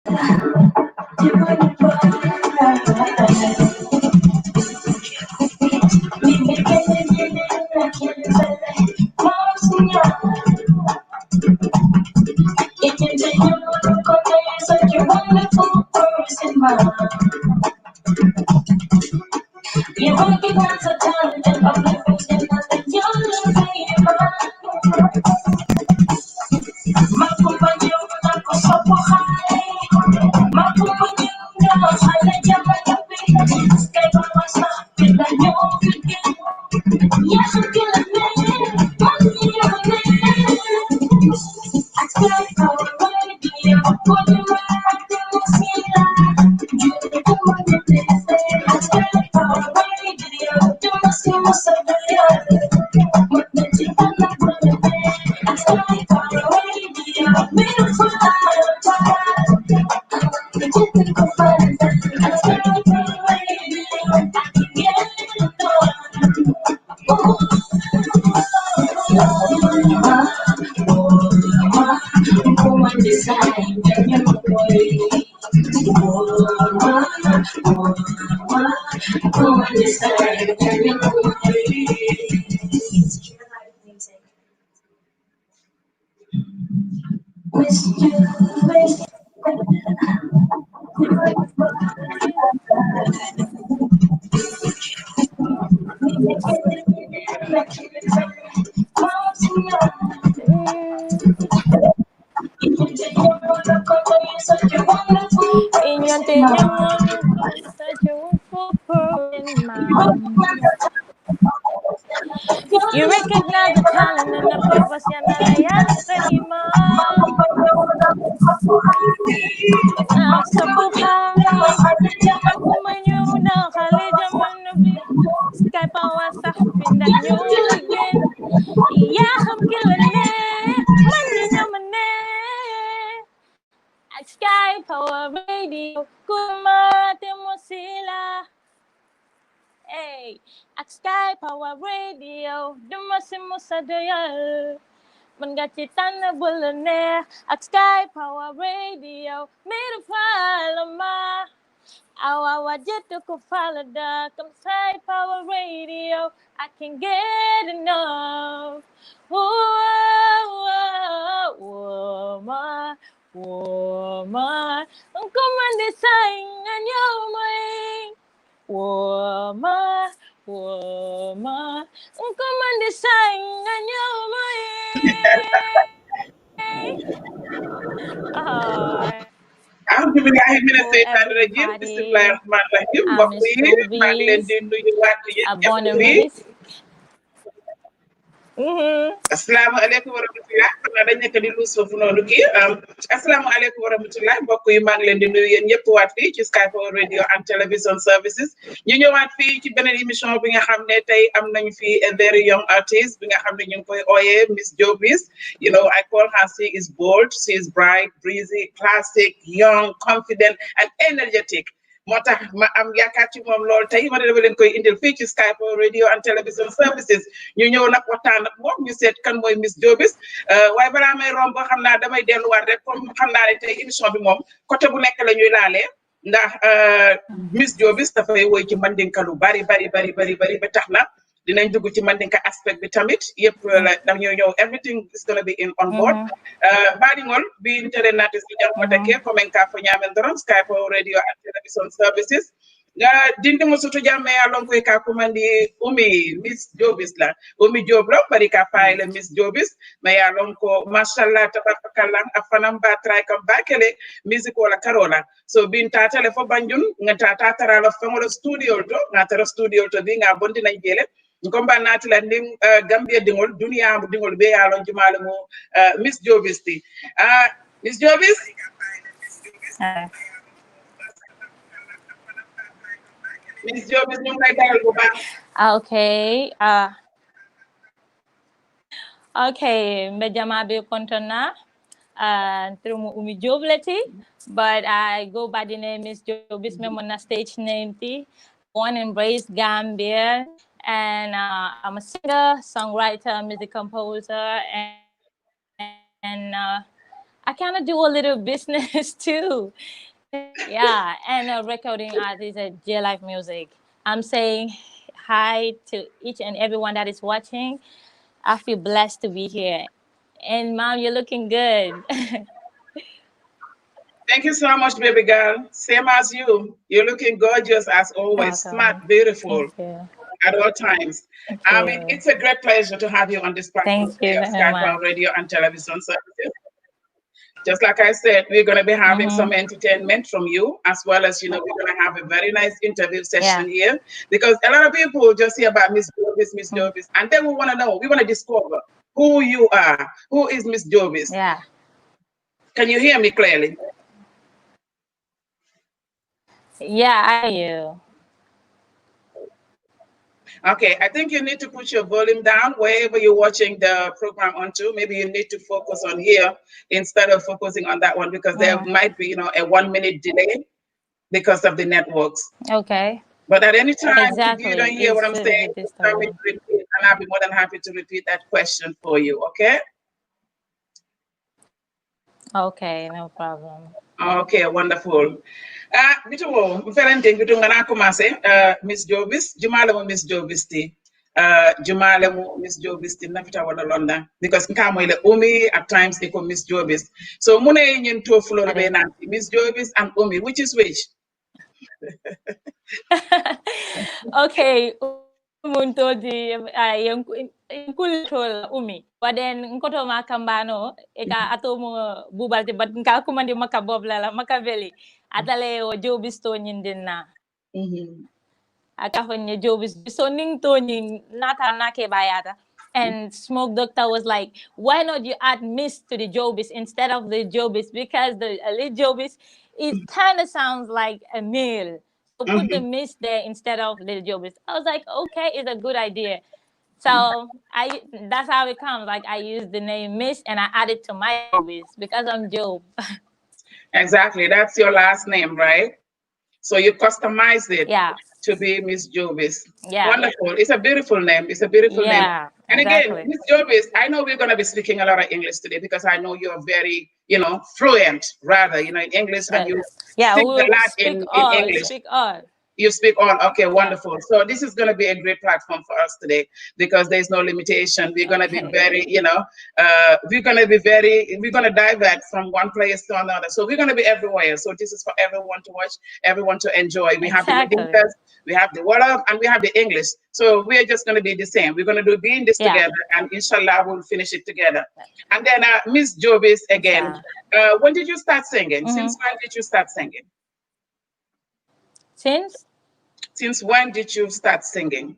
Such a wonderful person, mom. You recognize the talent and uplifting that you're looking Makupanyo na kusopohay Makupanyo na halaga malapit Sky bawasa, kita nyo bigyan Yahan kila men, mandiyo men At sky power radio, pwede marating mo sila Juni ko manitese At sky power radio, dumasi mo sa bayan Magnajitan na pwede At sky power radio, beautiful Najitan ko pa rin At sky power radio, I can get it done Woman design, ganyan mo Woman design, ganyan mo Miss you, miss Such a wonderful person, mom. You recognize the talent and the purpose yan na layan sa imam. Sa buhay, makumanyo na kalijaman na Sky pawasa, pindan nyo bigyan. Iyaham kilane, mandi naman At Sky Power Radio, kumate mo sila. Hey, at Sky Power Radio, dumasin mo sa dial. Manggachitan na bulane, at Sky Power Radio, may follow ma. Awawa jeto ko follow da, come Sky Power Radio, I can get enough. Woman, ang kumandesign anyo may Woman, ang kumandesign anyo may أعوذ بالله من الشيطان الرجيم بسم الله الرحمن الرحيم mbokk yi maa ngi leen di nuyuwaat yéen ñëpp asalaamaaleykum wa rahmatulah xam naa dañ nekk di luus foofu noonu kii asalaamaaleykum wa rahmatulah mbokk yi maa ngi leen di nuyu yéen ñëpp waat fii ci Sky Power Radio and Television Services ñu ñëwaat fii ci beneen émission bi nga xam ne tey am nañu fii a very young artist bi nga xam ne ñu ngi koy ooyee Miss Jobizz. You know, I call her, she is bold, she is bright, breezy, classic, young, confident and energetic. moo tax ma am yaakaar ci moom loolu tey ma dama leen koy indil fii ci Sky Power Radio and Television Services ñu ñëw nag waxtaan ak moom ñu seet kan mooy Miss Jobizz waaye balaa may romb xam naa damay delluwaat rek comme xam naa ne tey émission bi moom côté bu nekk la ñuy laalee ndax Miss Jobizz dafay woy ci mandinka lu bari ba tax na dinañ dugg ci mandinka aspect bi tamit yëpp la ndax ñoo ñëw everything is gonna be in on board baɗigol bi intere nati so jangotake komin ka fo ñamen doron Sky Power Radio and Television Services dindimo soto jamme alon koy ka kumandi Miss Jobizz la Job la bari ka fayle Miss Jobizz mais alon ko mashallah tabarakallah afanam ba try kam bakele music wala karola so bin tatale fo banjun nga tata la fo studio to nga tara studio to bi nga bondi nañ jele ngomba natila ndim Gambia dingol dunia dingol be alon jumale mo Miss Jobizz ti Miss Jobizz Miss Jobizz ñu ngi lay dalal bu baax okay mbejama be kontona through Job leti but I go by the name Miss Jobizz me on stage name ti born and raised Gambia and I'm a singer, songwriter, music composer, and I kind of do a little business too. Yeah, and a recording artist at J Life Music. I'm saying hi to each and everyone that is watching. I feel blessed to be here. And mom, you're looking good. Thank you so much, baby girl. Same as you. You're looking gorgeous as always, smart, Welcome. beautiful Thank you. at all times. Thank you. It's a great pleasure to have you on this platform Thank you today of very Sky much. Power Radio and Television Services. Just like I said, we're going to be having some Mm-hmm. entertainment from you, as well as, we're going to have a very nice interview Yeah. session here, because a lot of people just hear about Miss Mm. Jobizz, and then we want to know, we want to discover who you are. Who is Miss Jobizz? Yeah. Can you hear me clearly? Yeah, I hear you. Okay, I think you need to put your volume down wherever you're watching the program onto. Maybe you need to focus on here instead of focusing on that one, because there Mm. might be, a 1 minute delay because of the networks. Okay. But at any time, if you don't Exactly. hear what It's I'm a little saying, bit just tell me to disturbing. repeat, and I'll be more than happy to repeat that question for you. Okay? Okay, no problem. Okay, wonderful. Bitu wo, mferente bitu ngana commencé, Miss Jobizz, jumale mo Miss Jobizz ti. Jumale mo Miss Jobizz ti nafita wala London, because nka mo ile Umi at times they call Miss Jobizz. So mune yin to floor be Ade. nanti Miss Jobizz and Umi, which is which? Okay, umuntu di yung kulitol umi. But then nkoto makambano eka ato mo bubal ti but nka kumandi makabobla la makaveli. Atale o Jobizz to din na. Mhm. Akahonye Jobizz so ning to nyin nata nake bayata. And Smoke Doctor was like, why not you add Miss to the Jobizz instead of the Jobizz? Because the elite Jobizz, it kind of sounds like a male. So put the Mhm. Miss there instead of Little Jobizz. I was like, okay, it's a good idea. So I that's how it comes. Like I use the name Miss and I add it to my Jobizz because I'm Job. Exactly, that's your last name, right? So you customized it Yeah. to be Miss Jobizz. Yeah. Wonderful. It's a beautiful name. It's a beautiful name. Yeah. And again, Exactly. Miss Jobizz, I know we're going to be speaking a lot of English today, because I know you're very, fluent, rather, in English, and That you yeah, speak a we'll lot speak in all. English. Speak all. You speak on. Okay, Yeah. wonderful. So this is going to be a great platform for us today, because there's no limitation. We're going to be Okay. very, we're going to divert from one place to another. So we're going to be everywhere. So this is for everyone to watch, everyone to enjoy. We have the Exactly. Medinkas, we have the Wolof, and we have the English. So we're just going to be the same. We're going to do being this Yeah. together, and inshallah, we'll finish it together. And then Miss Jobizz again. Inshallah. When did you start singing? Mm-hmm. Since when did you start singing? Since Since when did you start singing?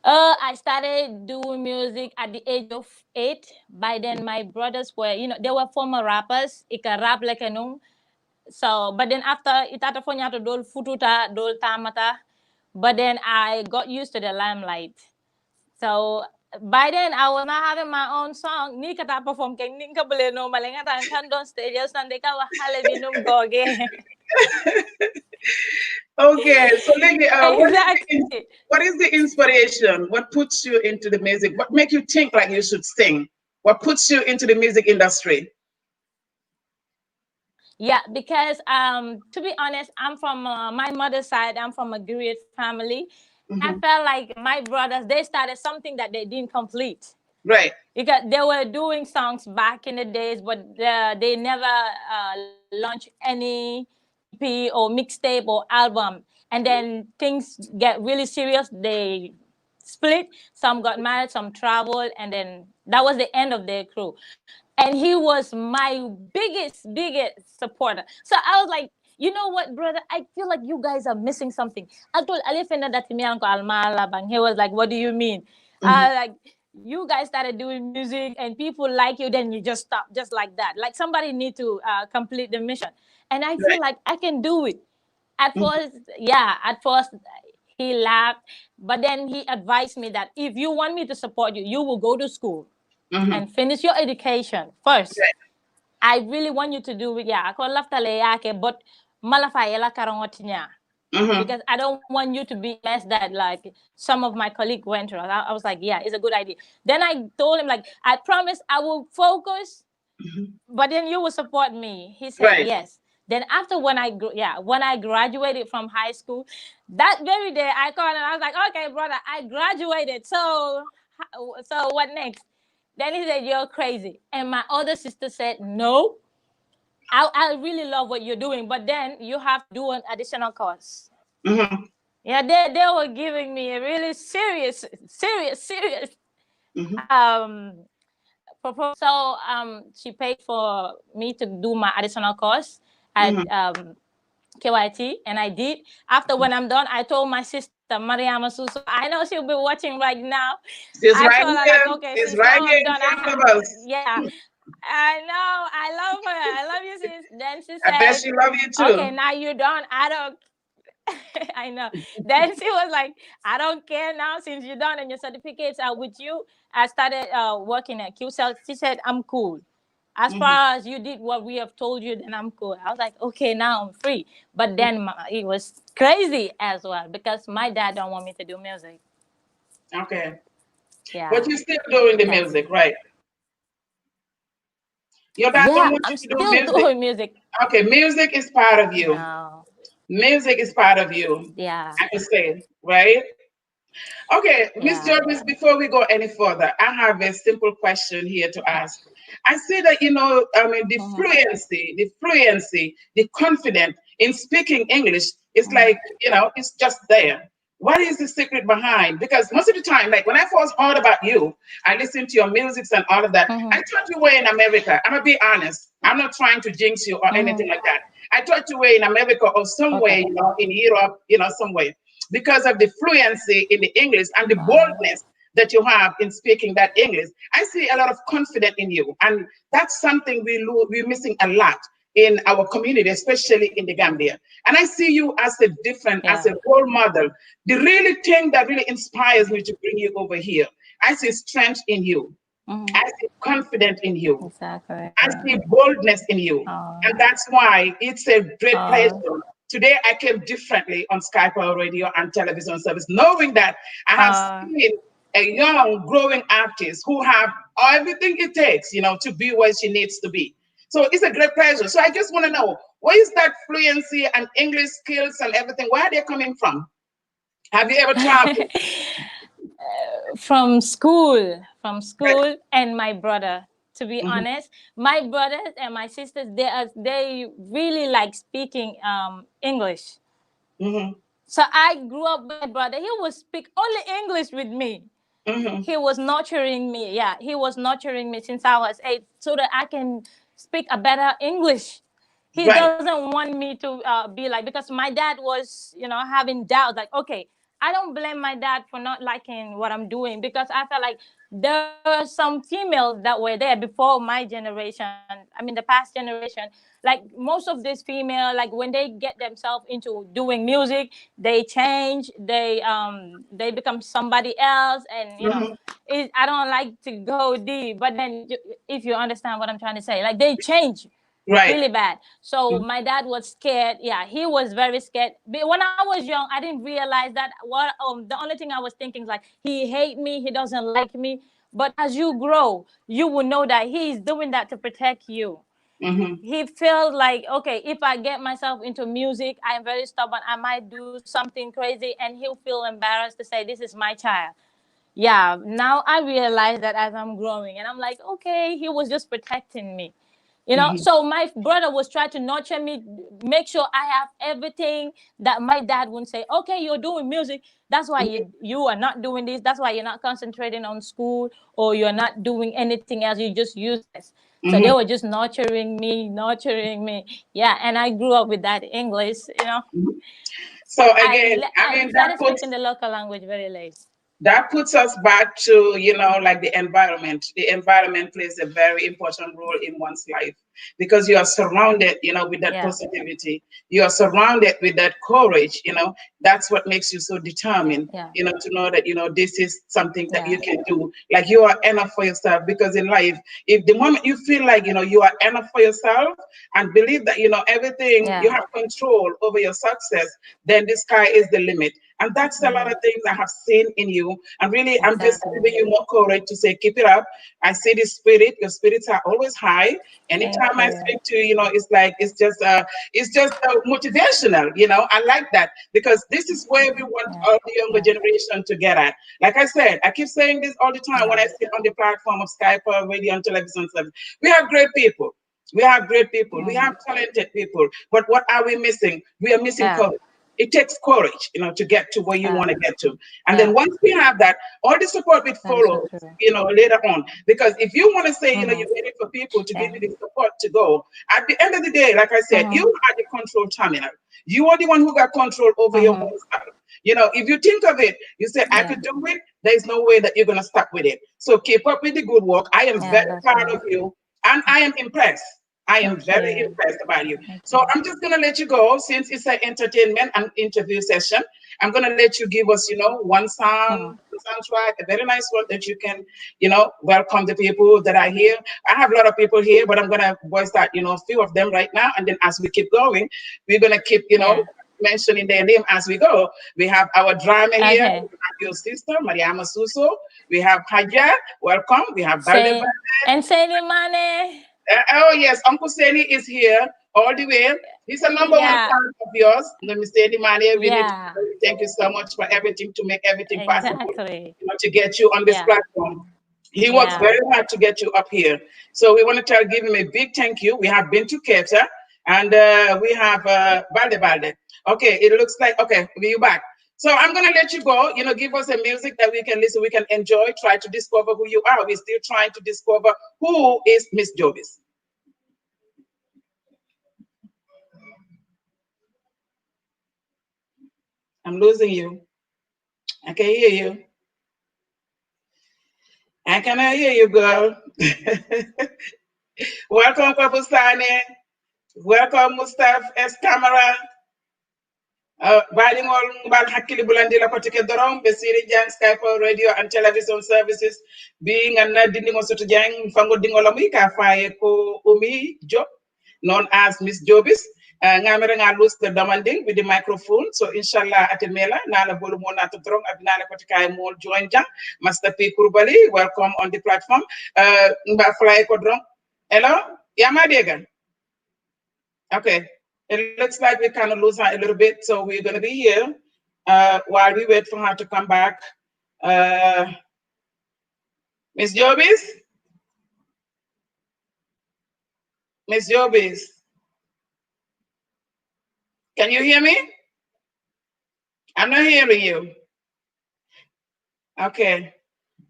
I started doing music at the age of 8. By then, my brothers were, they were former rappers. Ika rap like a nung. So, but then after itata fonya to dol fututa dol tamata. But then I got used to the limelight. So by then I was not having my own song. Ni kata perform kay ning ka bele no malinga tan kan don stage nande ka wa hale binum goge. Okay, so Lady, Exactly. what is the inspiration? What puts you into the music? What make you think like you should sing? What puts you into the music industry? Yeah, because to be honest, I'm from my mother's side. I'm from a great family. I Hmm. felt like my brothers they started something that they didn't complete Right. because they were doing songs back in the days, but they never launched any EP or mixtape or album. And then things get really serious. They split. Some got married, some traveled, and then that was the end of their crew. And he was my biggest supporter. So I was like, you know what, brother? I feel like you guys are missing something. I told Alifenda that to me, Uncle Almala, and he was like, what do you mean? Hmm. Like, you guys started doing music and people like you, then you just stop just like that. Like somebody need to complete the mission. And I feel Right. like I can do it. At Hmm. first, yeah, at first he laughed, but then he advised me that if you want me to support you, you will go to school Hmm. and finish your education first. Right. I really want you to do it. Yeah, ako lafta le yake, but malafa yela karangotinya. because I don't want you to be mess that like some of my colleagues went through. I was like, yeah, it's a good idea. Then I told him like, I promise I will focus, but then you will support me. He said Right. yes. Then after when I graduated from high school, that very day I called and I was like, okay, brother, I graduated. So what next? Then he said, you're crazy. And my other sister said, no, I really love what you're doing, but then you have to do an additional course. Mm-hmm. Yeah, they were giving me a really serious Mm-hmm. proposal. So she paid for me to do my additional course at Mm-hmm. KYT, and I did. After when I'm done, I told my sister Mariama Suso. I know she'll be watching right now. She's I right told her like, here. okay, She's sis, right now here I'm in done. front of us. Yeah, I know. I love her. I love you, sis. Then she I bet said, she love you okay, too. now you're done. I don't. I know. Then she was like, I don't care now since you're done and your certificates are with you. I started working at QCell. She said, I'm cool. As Mm-hmm. far as you did what we have told you, then I'm cool. I was like, okay, now I'm free. But then it was crazy as well because my dad don't want me to do music. Okay. But Yeah, you're still doing the that's music, right? Your dad don't yeah. want I'm you to do still music. doing music. Okay, music is part of you. No, Music is part of you. yeah, I can say, right? Okay, Miss yeah. Jobizz, before we go any further, I have a simple question here to ask. I see that, you know, I mean, Mhm, the fluency, the confidence in speaking English is mhm, like, you know, it's just there. What is the secret behind? Because most of the time, like when I first heard about you, I listened to your music and all of that. I mhm, thought you were in America. I'm gonna be honest. I'm not trying to jinx you or mhm. anything like that. I thought you were in America or somewhere, Okay. you know, in Europe, you know, somewhere because of the fluency in the English and the boldness that you have in speaking that English. I see a lot of confidence in you, and that's something we're missing a lot in our community, especially in the Gambia. And I see you as a different, as Yeah. a role model. The really thing that really inspires me to bring you over here, I see strength in you. Mhm. I see confidence in you. Exactly. I see boldness in you. Oh, And that's why it's a great oh, pleasure. Today, I came differently on Skype or radio and television service, knowing that I have oh. seen a young, growing artist who have everything it takes, you know, to be where she needs to be. So it's a great pleasure. So I just want to know, where is that fluency and English skills and everything? Where are they coming from? Have you ever traveled? From school and my brother. To be Mhm, honest, my brothers and my sisters, they really like speaking English. mhm, So I grew up with my brother. He would speak only English with me. mhm. He was nurturing me. Yeah, he was nurturing me since I was 8, so that I can speak a better English. He Right. doesn't want me to be like, because my dad was, having doubts. Like, okay, I don't blame my dad for not liking what I'm doing, because I felt like there were some females that were there before my generation. I mean, the past generation. Like most of these female, like when they get themselves into doing music, they change. They become somebody else, and Mhm. I don't like to go deep, but then if you understand what I'm trying to say, like they change Right. really bad. So Mhm. my dad was scared. Yeah, he was very scared. But when I was young, I didn't realize that. What the only thing I was thinking is like, he hate me, he doesn't like me. But as you grow, you will know that he's doing that to protect you. Mhm. He felt like, okay, if I get myself into music, I'm very stubborn, I might do something crazy, and he'll feel embarrassed to say, this is my child. Yeah, now I realize that as I'm growing, and I'm like, okay, he was just protecting me. Mhm. So my brother was trying to nurture me, make sure I have everything that my dad wouldn't say, okay, you're doing music, that's why you are not doing this, that's why you're not concentrating on school, or you're not doing anything else, you're just useless. So they Mhm. were just nurturing me. Yeah, and I grew up with that English. Mhm. So again, I I mean started speaking the local language very late. that puts us back to, you know, like the environment. The environment plays a very important role in one's life. because you are surrounded, with that positivity. You are surrounded with that courage, that's what makes you so determined, to know that, this is something that you can do. Like you are enough for yourself, because in life, if the moment you feel like, you are enough for yourself and believe that, everything, you have control over your success, then the sky is the limit. And that's a lot of things I have seen in you. And really, I'm just giving you more courage to say, keep it up. I see the spirit. Your spirits are always high. Anytime I speak to you, it's like, it's just motivational. I like that, because this is where we want all the younger generation to get at. Like I said, I keep saying this all the time when I sit on the platform of Skype or radio and television service. We have great people. We have great people. We have talented people. But what are we missing? We are missing courage. It takes courage, to get to where you want to get to. And then once we have that, all the support will follow, later on. Because if you want to say, you're waiting for people to give you the support to go, at the end of the day, like I said, you are the control terminal. You are the one who got control over your own stuff. If you think of it, you say, I could do it, there's no way that you're going to stop with it. So keep up with the good work. I am very proud of you, and I am impressed. I am very impressed about you. So I'm just going to let you go, since it's an entertainment and interview session. I'm going to let you give us, one song, soundtrack, a very nice one that you can, welcome the people that are here. I have a lot of people here, but I'm going to voice out, a few of them right now. And then as we keep going, we're going to keep, mentioning their name as we go. We have our drama here. We have your sister, Mariama Suso. We have Haja. Welcome. We have Balde. And Selimane. Oh, yes, Uncle Seni is here all the way. He's a number one fan of yours. Mr. Mane, thank you so much for everything, to make everything possible, to get you on this platform. He works very hard to get you up here. So we want to give him a big thank you. We have Bintu Keta, and we have Balde. Okay, it looks like, okay, we're back. So I'm going to let you go, give us a music that we can listen, we can enjoy, try to discover who you are. We're still trying to discover who is Miss Jobizz. I'm losing you. I can hear you. I cannot hear you, girl. Welcome, Papustani. Welcome, Mustafa S. Camera. Baɗigol mbal hakkille bulandila kotike doron ɓe siri jang Skype radio and television services bi ganna dindingo soto jang fangodingola muy ka faye ko Umi Job, known as Miss Jobizz. Ngamere nga lose the demanding with the microphone. So inshallah atemela nala bolu mo nato doron abinala kotika mo join jang Master P Kurbali, welcome on the platform. Mba fly ko doron. Hello? Yamadega. Okay. It looks like we kind of lose her a little bit, so we're going to be here while we wait for her to come back. Miss Jobizz? Miss Jobizz? Can you hear me? I'm not hearing you. Okay,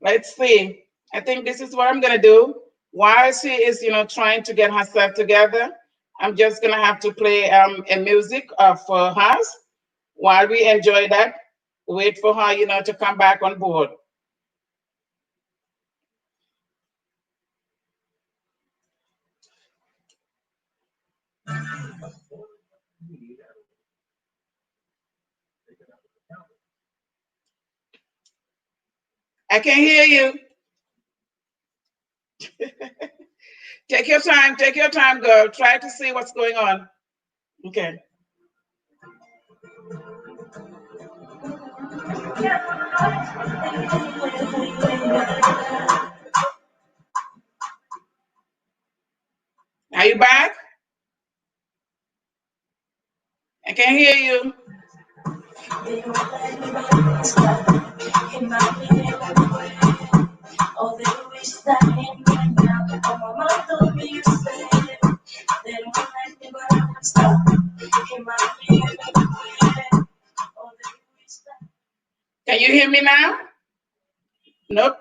let's see. I think this is what I'm going to do. While she is, trying to get herself together, I'm just going to have to play a music for hers. While we enjoy that, wait for her, to come back on board. I can hear you. Take your time, girl. Try to see what's going on. Okay. Are you back? I can hear you. Can you hear me now? Nope.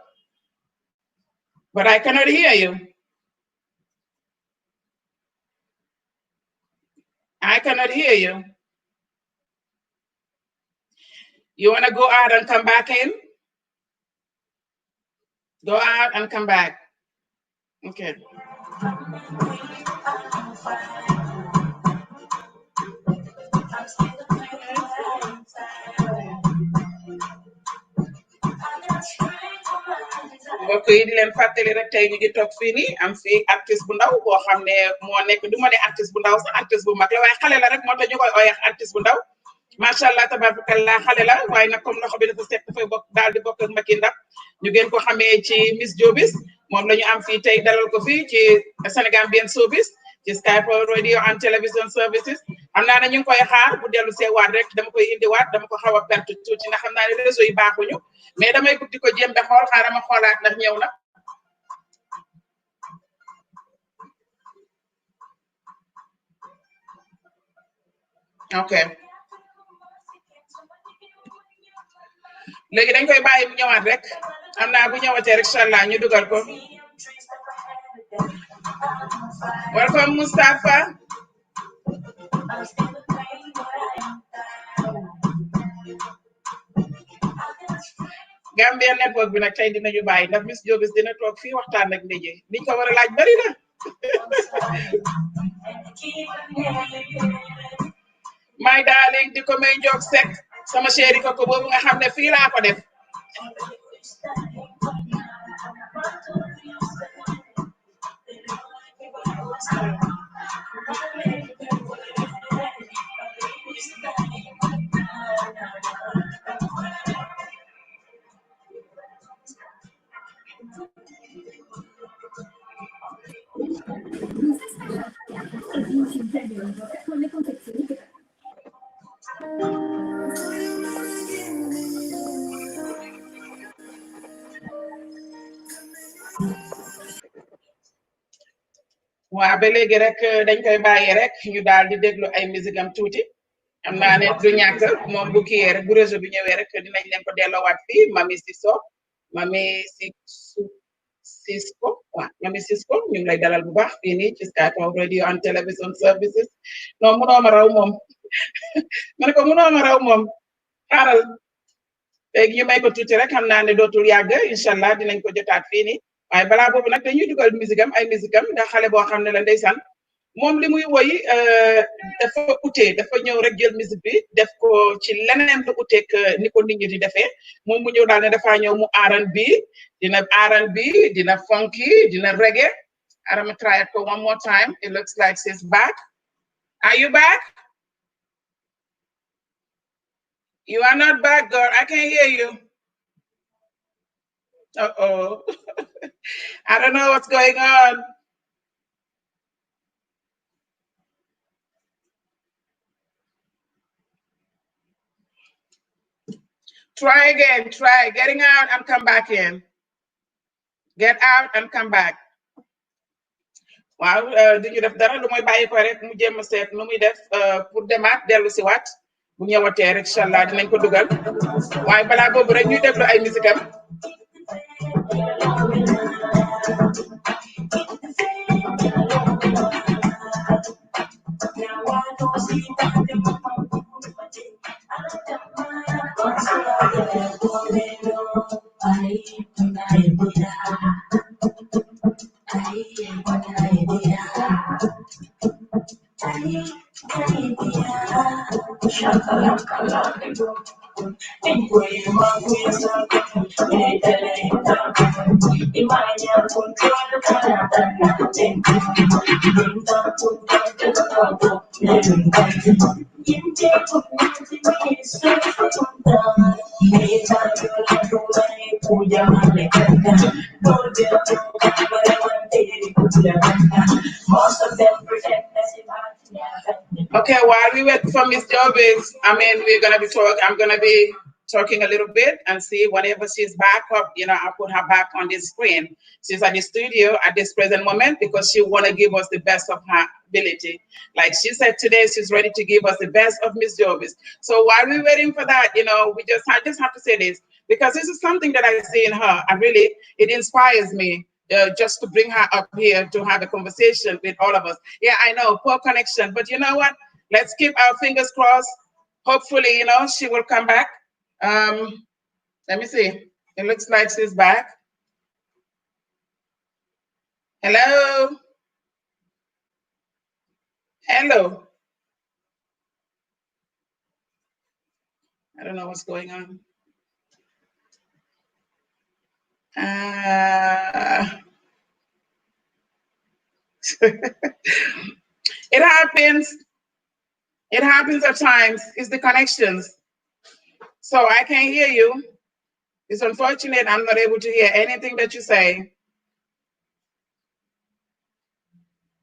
But I cannot hear you. I cannot hear you. You want to go out and come back in? Go out and come back. Okay. mbokk yi di leen fàttali rek tey ñu ngi toog fii nii am fii artiste bu ndaw boo xam ne moo nekk du ma ne artiste bu ndaw sax artiste bu mag la waaye xale la rek moo tax ñu koy oyax artiste bu ndaw macha allah tabarakallah xale la waaye nag comme loxo bi dafa set dafay bokk daal di bokk ak Macky Ndap ñu gën ko xamee ci Miss Jobizz moom la ñu am fii tey dalal ko fii ci Senegambian Showbiz ci Sky Radio and Television Services xam naa ne ñu ngi koy xaar bu dellu see waat rek dama koy indiwaat dama ko xaw a perte tuuti ndax xam naa ne réseau yi baaxuñu mais damay bëgg di ko jéem da xool xaaral ma xoolaat ndax ñëw na ok léegi dañ koy bàyyi bu ñëwaat rek xam naa bu ñëwatee rek incha allah ñu dugal ko welcome Mustafa Gambian network bi nag tey dinañu bàyyi ndax Miss Jobizz dina toog fii waxtaan ak ndeje liñ ko war a laaj bari na my darling di ko may jóg sek sama chéri ko boobu nga xam ne fii laa ko def waaw ba léegi rek dañ koy bàyyi rek ñu daal di déglu ay musigam tuuti am naa ne du ñàkk moom bu kiyee rek bu réseau bi ñëwee rek dinañ leen ko delloowaat fii Mami Siso Mami Cisco waaw Mami Cisco ñu ngi lay dalal bu baax fii nii ci Sky Radio and Television Services non munoo ma raw moom ma ne ko munoo ma raw moom xaaral léegi ñu may ko tuuti rek xam naa ne dootul yàgg incha allah dinañ ko jotaat fii nii waaye balaa boobu nag dañuy dugal musigam ay musigam ndax xale boo xam ne la ndeysaan moom li muy woy dafa utee dafa ñëw rek jël musique bi def ko ci leneen lu uteek ni ko nit ñi di defee moom mu ñëw daal ne dafaa ñëw mu R&B dina R&B dina funky dina reggae arama try it ko one more time it looks like she's back are you back you are not back girl I can't hear you uh-oh I don't know what's going on try again try getting out and come back in get out and come back waaw duñu def dara lu mooy bàyyi ko rek mu jéem a seet nu muy def pour demaat dellu si waat bu ñëwatee rek incha allah dinañ ko dugal waaye balaa boobu rek ñuy déglu ay musikam Okay, while we wait for Miss Jobizz, I'm gonna be talking a little bit and see whenever she's back up, I'll put her back on the screen. She's at the studio at this present moment because she wanna give us the best of her ability. Like she said today, she's ready to give us the best of Miss Jobizz. So while we're waiting for that, I just have to say this because this is something that I see in her, and really it inspires me. Just to bring her up here to have a conversation with all of us. Yeah, I know, poor connection, but you know what? Let's keep our fingers crossed. Hopefully, she will come back. Let me see. It looks like she's back. Hello? Hello. I don't know what's going on. It happens. It happens at times. It's the connections. So I can't hear you. It's unfortunate I'm not able to hear anything that you say.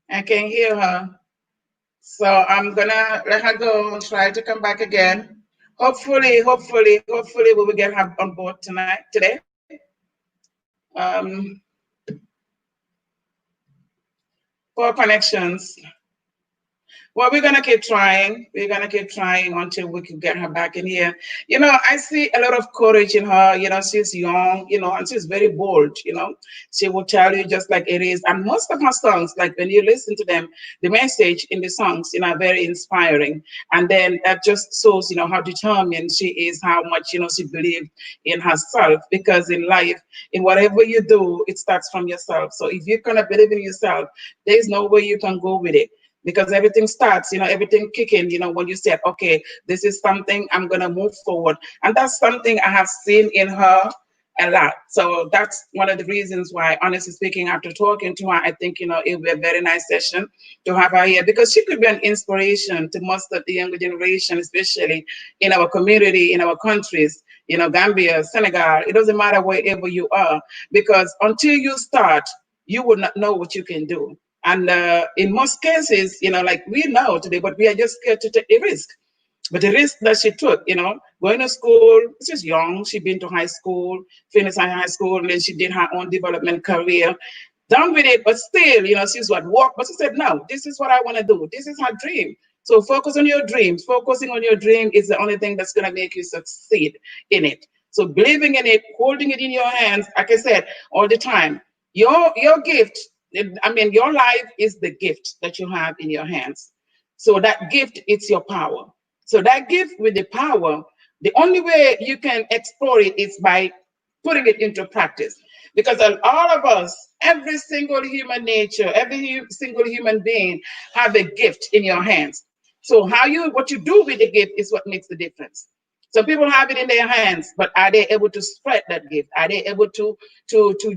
I can't hear her. So I'm gonna let her go and try to come back again. Hopefully, we will get her on board today. Poor connections. Well, we're gonna keep trying. We're gonna keep trying until we can get her back in here. You know, I see a lot of courage in her. You know, she's young, you know, and she's very bold, you know. She will tell you just like it is. And most of her songs, like when you listen to them, the message in the songs, you know, are very inspiring. And then that just shows, you know, how determined she is, how much, you know, she believes in herself. Because in life, in whatever you do, it starts from yourself. So if you're gonna believe in yourself, there's no way you can go with it, because everything starts, you know, everything kicking, you know, when you said, okay, this is something, I'm going to move forward. And that's something I have seen in her a lot. So that's one of the reasons why, honestly speaking, after talking to her, I think, you know, it would be a very nice session to have her here, because she could be an inspiration to most of the younger generation, especially in our community, in our countries, you know, Gambia, Senegal. It doesn't matter wherever you are, because until you start, you would not know what you can do. And in most cases, you know, like we know today, but we are just scared to take the risk. But the risk that she took, you know, going to school, she's young, she'd been to high school, finished high school, and then she did her own development career. Done with it, but still, you know, she's what work. But she said, no, this is what I want to do. This is her dream. So focus on your dreams. Focusing on your dream is the only thing that's going to make you succeed in it. So believing in it, holding it in your hands, like I said, all the time. Your gift, I mean, your life is the gift that you have in your hands. So that gift, it's your power. So that gift with the power, the only way you can explore it is by putting it into practice. Because all of us, every single human nature, every single human being have a gift in your hands. So what you do with the gift is what makes the difference. So people have it in their hands, but are they able to spread that gift? Are they able to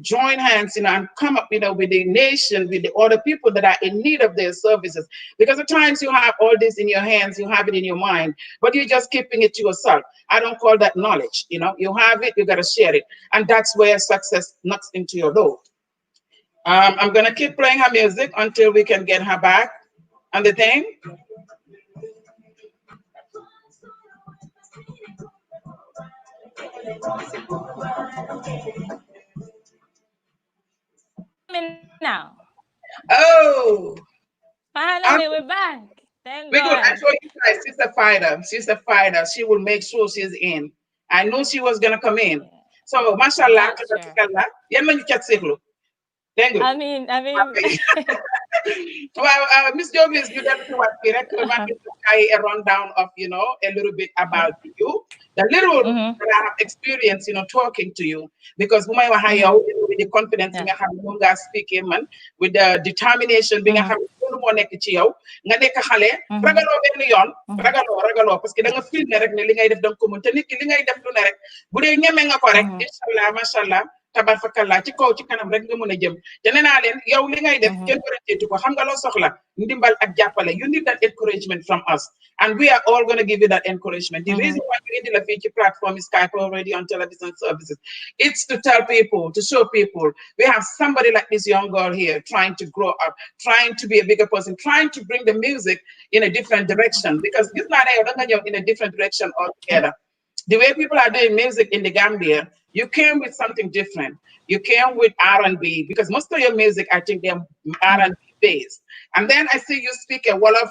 join hands, you know, and come up, you know, with the nation, with the other people that are in need of their services? Because at times you have all this in your hands, you have it in your mind, but you're just keeping it to yourself. I don't call that knowledge. You know, you have it, you got to share it, and that's where success knocks into your door. I'm gonna keep playing her music until we can get her back on the thing. Now. Oh, Finally, we're back. Thank we good. I God. told you guys, she's a fighter. She's a fighter. She will make sure she's in. I knew she was gonna come in. Yeah, So, mashallah, that's true. yan man chat seklu. Thank you. I mean, Well, Miss Jobizz, you definitely want to a rundown of, you know, a little bit about you, the little mm-hmm, that I have experienced, you know, talking to you. Because when I mm-hmm, with the confidence yeah, in nga speaking, man, with the determination being a mm-hmm, mo nek ci yow nga nek xalé mm-hmm, ragalo ben yoon mm-hmm, ragalo parce que da nga fil ne rek ne li ngay def dang ko mën te nit ki li ngay def lu ne rek bu dee ñeme nga ko rek mm-hmm, inshallah mashallah tabarfakallah ci kaw ci kanam rek nga mën a jëm te nee naa leen yow li ngay def mm-hmm, kenn ko xam nga loo soxla ndimbal ak jàppale. You need that encouragement from us, and we are all going to give you that encouragement. The mm-hmm. reason why we indi la fii ci platform is Skype already on television services, it's to tell people, to show people we have somebody like this young girl here trying to grow up, trying to be a bigger person, trying to bring the music in a different direction, because it's not in a different direction altogether. The way people are doing music in the Gambia, you came with something different. You came with R&B, because most of your music, I think they're R&B based. And then I see you speak a Wolof,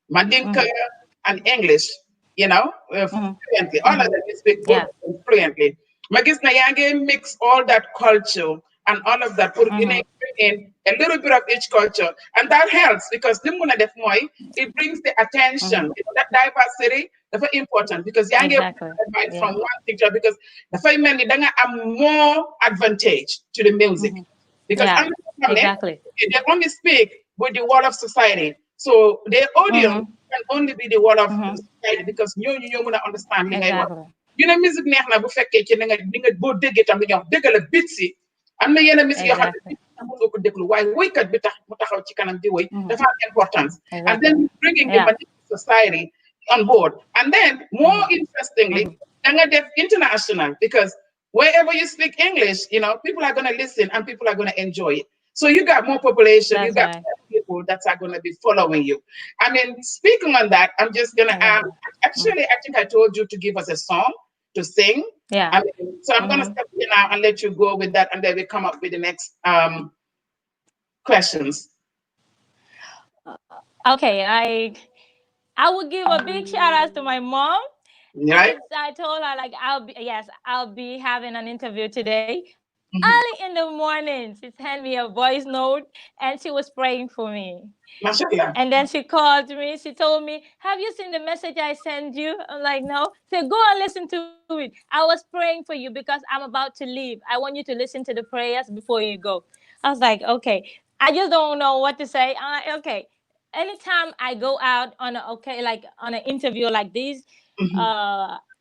Mandinka, Mm-hmm. and English, you know, Mm-hmm. fluently. All of Mm-hmm. them you speak both Yeah. of them fluently. Magis Nayange mix all that culture and all of that, put Mm-hmm. in a little bit of each culture. And that helps, because it brings the attention. Mm-hmm. You know, that diversity, that's very important, because Yange Exactly. advice Yeah. from one picture, because the five men danga a more advantage to the music. Mm-hmm. Because Yeah. Exactly. they only speak with the word of society. So their audience can only be the word of society because ñoo mën a understand li ngay wax. Exactly. You know, musique neex na bu fekkee ci li nga boo déggee tam li nga wax dëgg la bit si am na yenn musique yoo xam ne bit tax mën nga ko déglu waaye woykat bi tax mu taxaw ci kanam di woy dafa am importance. And then bringing the society on board. And then more interestingly, da nga def international because wherever you speak English, you know, people are going to listen and people are going to enjoy it. So you got more population, you got more people that are going to be following you. I mean, speaking on that, I'm just going to, actually, I think I told you to give us a song to sing. Yeah. I mean, so I'm going to step in now and let you go with that, and then we come up with the next questions. Okay, I would give a big shout out to my mom. Right? I told her like I'll be having an interview today. Early in the morning, she sent me a voice note and she was praying for me. Mashallah. And then she called me. She told me, "Have you seen the message I sent you?" I'm like, "No." She said, "Go and listen to it. I was praying for you because I'm about to leave. I want you to listen to the prayers before you go." I was like, "Okay." I just don't know what to say. I'm like, "Okay." Anytime I go out on like on an interview like this,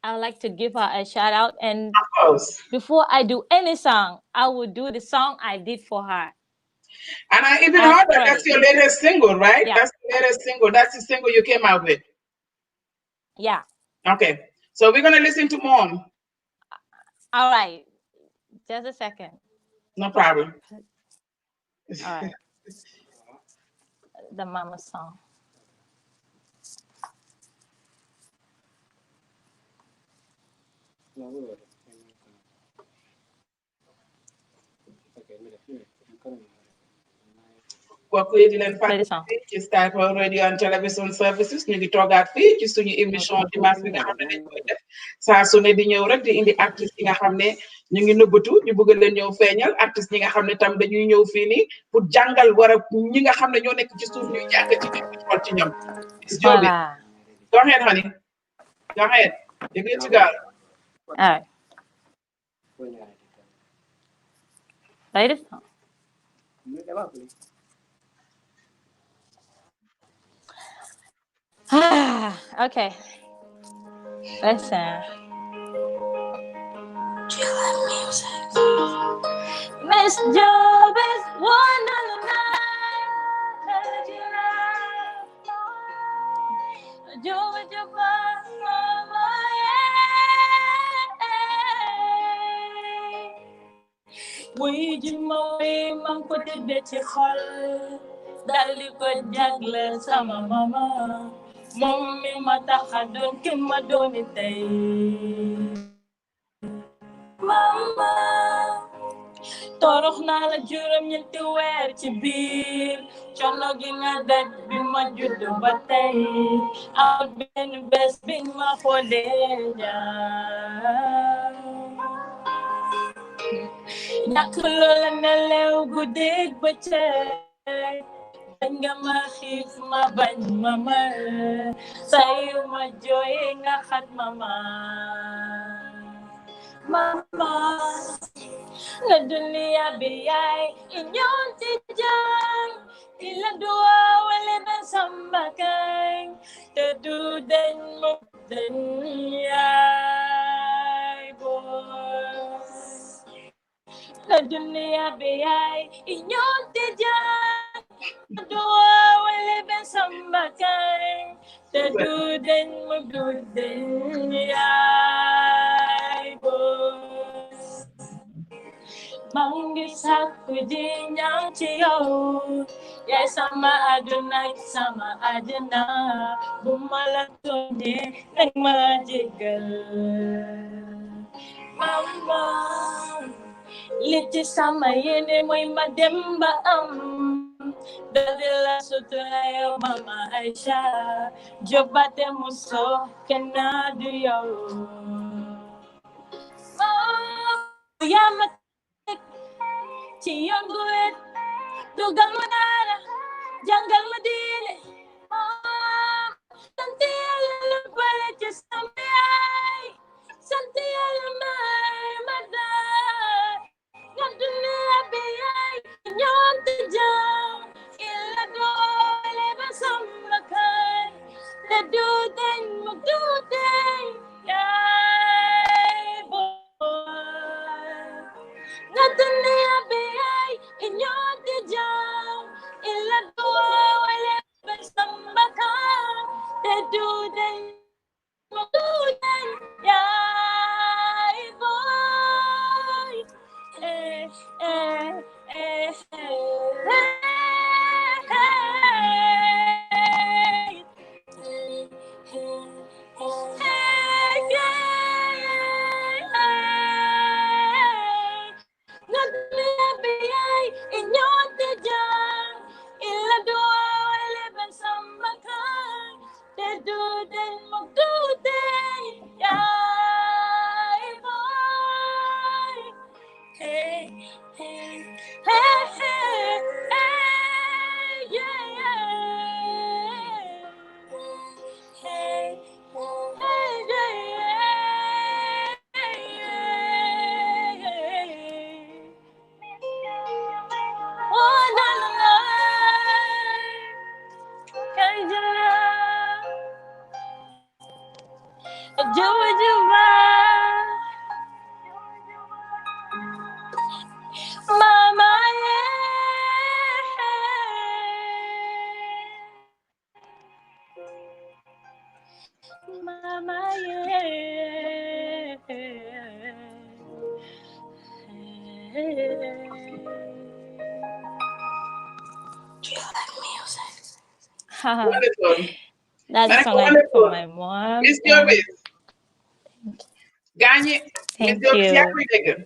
I like to give her a shout out. And of course, before I do any song, I would do the song I did for her. And I even heard that that's your latest single, right? Yeah. That's the latest single. That's the single you came out with. Yeah. Okay. So we're going to listen to Mom. All right. Just a second. No problem. All right. The mama song. kooku yi di leen fàttali ci Sky Power Radio and Television Services ñu ngi toogaat fii ci suñu émission dimanche bi nga xam ne dañ koy def saa su ne di ñëw rek di indi artistes yi nga xam ne ñu ngi nëbbatu ñu bëgg leen ñëw feeñal artistes yi nga xam ne tam dañuy ñëw fii nii pour jàngal war a ñi nga xam ne ñoo nekk ci suuf ñuy jàng ci ñoom di xool ci ñoom. It's Jobizz. Go ahead, honey. Go ahead. You're good to go. All right. Play this song. Okay. Listen. Miss Jobizz, one on the night. Jobizz, wuy ji ma wuy man ko tëddee ci xol dal di ko jagle sama mama moom mi ma tax a doon ki ma dooni tey mama torox naa la juróom-ñetti weer ci biir coono gi nga daj bi ma judd ba tey amul benn bés bi ma xoolee jaar ñàkk loola nelew guddeeg bëccëg bañ nga ma xiif ma bañ ma mar sayu ma jooy nga xat mama na dunia bi yaay inyoon ci jàng ila dua wale ben sambakay te du dañ mu dañ yaay boy la dunia bi yaay inyoon ci jàng ila dua wale ben sambakay te du dañ mu dañ yaay boy mangi sakku ji ñaan ci yow yaay sama aduna sama àjjana bu ma la tooñee nag ma jéggal mama li ci sama yéene mooy ma dem ba am daldi la sutura yow mama Aïcha jobate muso kenn du yow yaa ma ci yoon gu wet dugal ma daara jàngal ma diine sant Yàlla lu bare ci sama yaay sant Yàlla may ma daay nga dunia bi yaay ñoom te jam illa doole ba sama Teduten magduten yay boy. Natuniya biyay inyo tijang ila dua wale bersambaka. Teduten magduten yay boy. Eh eh eh Hey, hey, hey, hey, hey, yeah, yeah. Hey, hey, yeah, yeah. Oh, la, la, la. Hey, yeah. Juba, juba. Mama, yeah. Mama, yeah. Wonderful. That's a Manako song I did for wonderful. my mom. Miss Jobizz. Gagné. Miss Thank Jobizz, yaa you. ngi may dégg.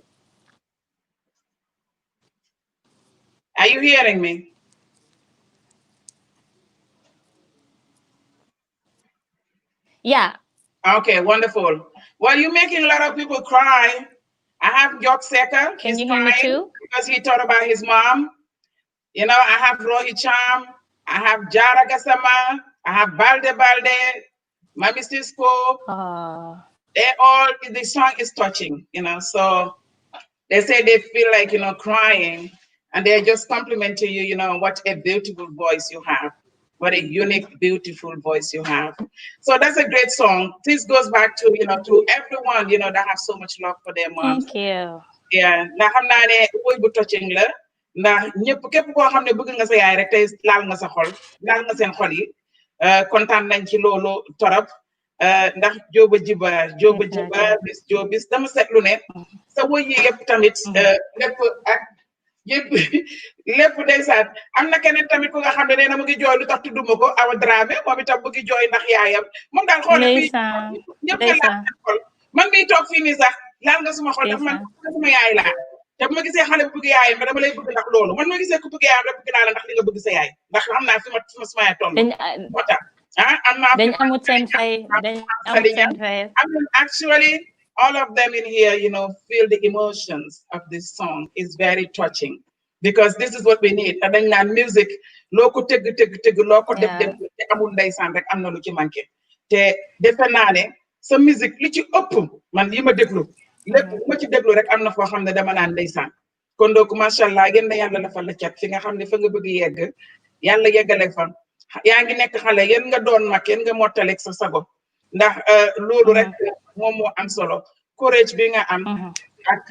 Are you hearing me? Yeah. Okay, wonderful. Well, you're making a lot of people cry. I have Jock Secker. Can He's you hear me crying too? because he thought about his mom. You know, I have Rohi Cham. I have Jara Gassama. I have Balde Balde. Mami Cisco. They all, the song is touching, you know. So they say they feel like, you know, crying. And they're just complimenting you, you know, what a beautiful voice you have. What a unique, beautiful voice you have. So that's a great song. This goes back to, you know, to everyone, you know, that have so much love for their moms. Thank you. Yeah, ndax xam naa ne woy bu touching la ndax ñëpp képp koo xam ne bëgg nga sa yaay rek tey laal nga sa xol laal nga seen xol yi kontaan nañ ci loolu torop ndax jóoba jiba bis Jobizz dama seetlu ne sa woy yi yëpp tamit lépp ak yëpp lépp ndeysaan am na keneen tamit ku nga xam ne nee na mu ngi jooy lu tax tudduma ko Awa Dramé moom itam mu ngi jooy ndax yaayam moom daal xoole fii ñëpp nga laal seen xol man miy toog fii nii sax laal nga suma xol ndax man suma yaay laa te bu ma gisee xale bu bëgg yaayam dama lay bëgg ndax loolu man ma gisee ku bëgg yaayam rek bëgg naa la ndax li nga bëgg sa yaay ndax xam naa fi ma suma yaay toll moo tax am naa dañ amut seen fay dañ amut seen fay actually all of them in here, you know, feel the emotions of this song. It's very touching because this is what we need. And then music, loko teg, loko def te amul ndaysan rek amna lu ci manké. Te defe naa ne sa musique li ci ëpp man li ma déglu lépp ma ci déglu rek am na foo xam ne dama naan ndeysaan kon donc macha allah yéen na yàlla dafa la cat fi nga xam ne fa nga bëgg yegg yàlla yeggale fa yaa ngi nekk xale yéen nga doon mag yéen nga mottaleeg sa sago ndax loolu rek moom moo am solo courage bi nga am ak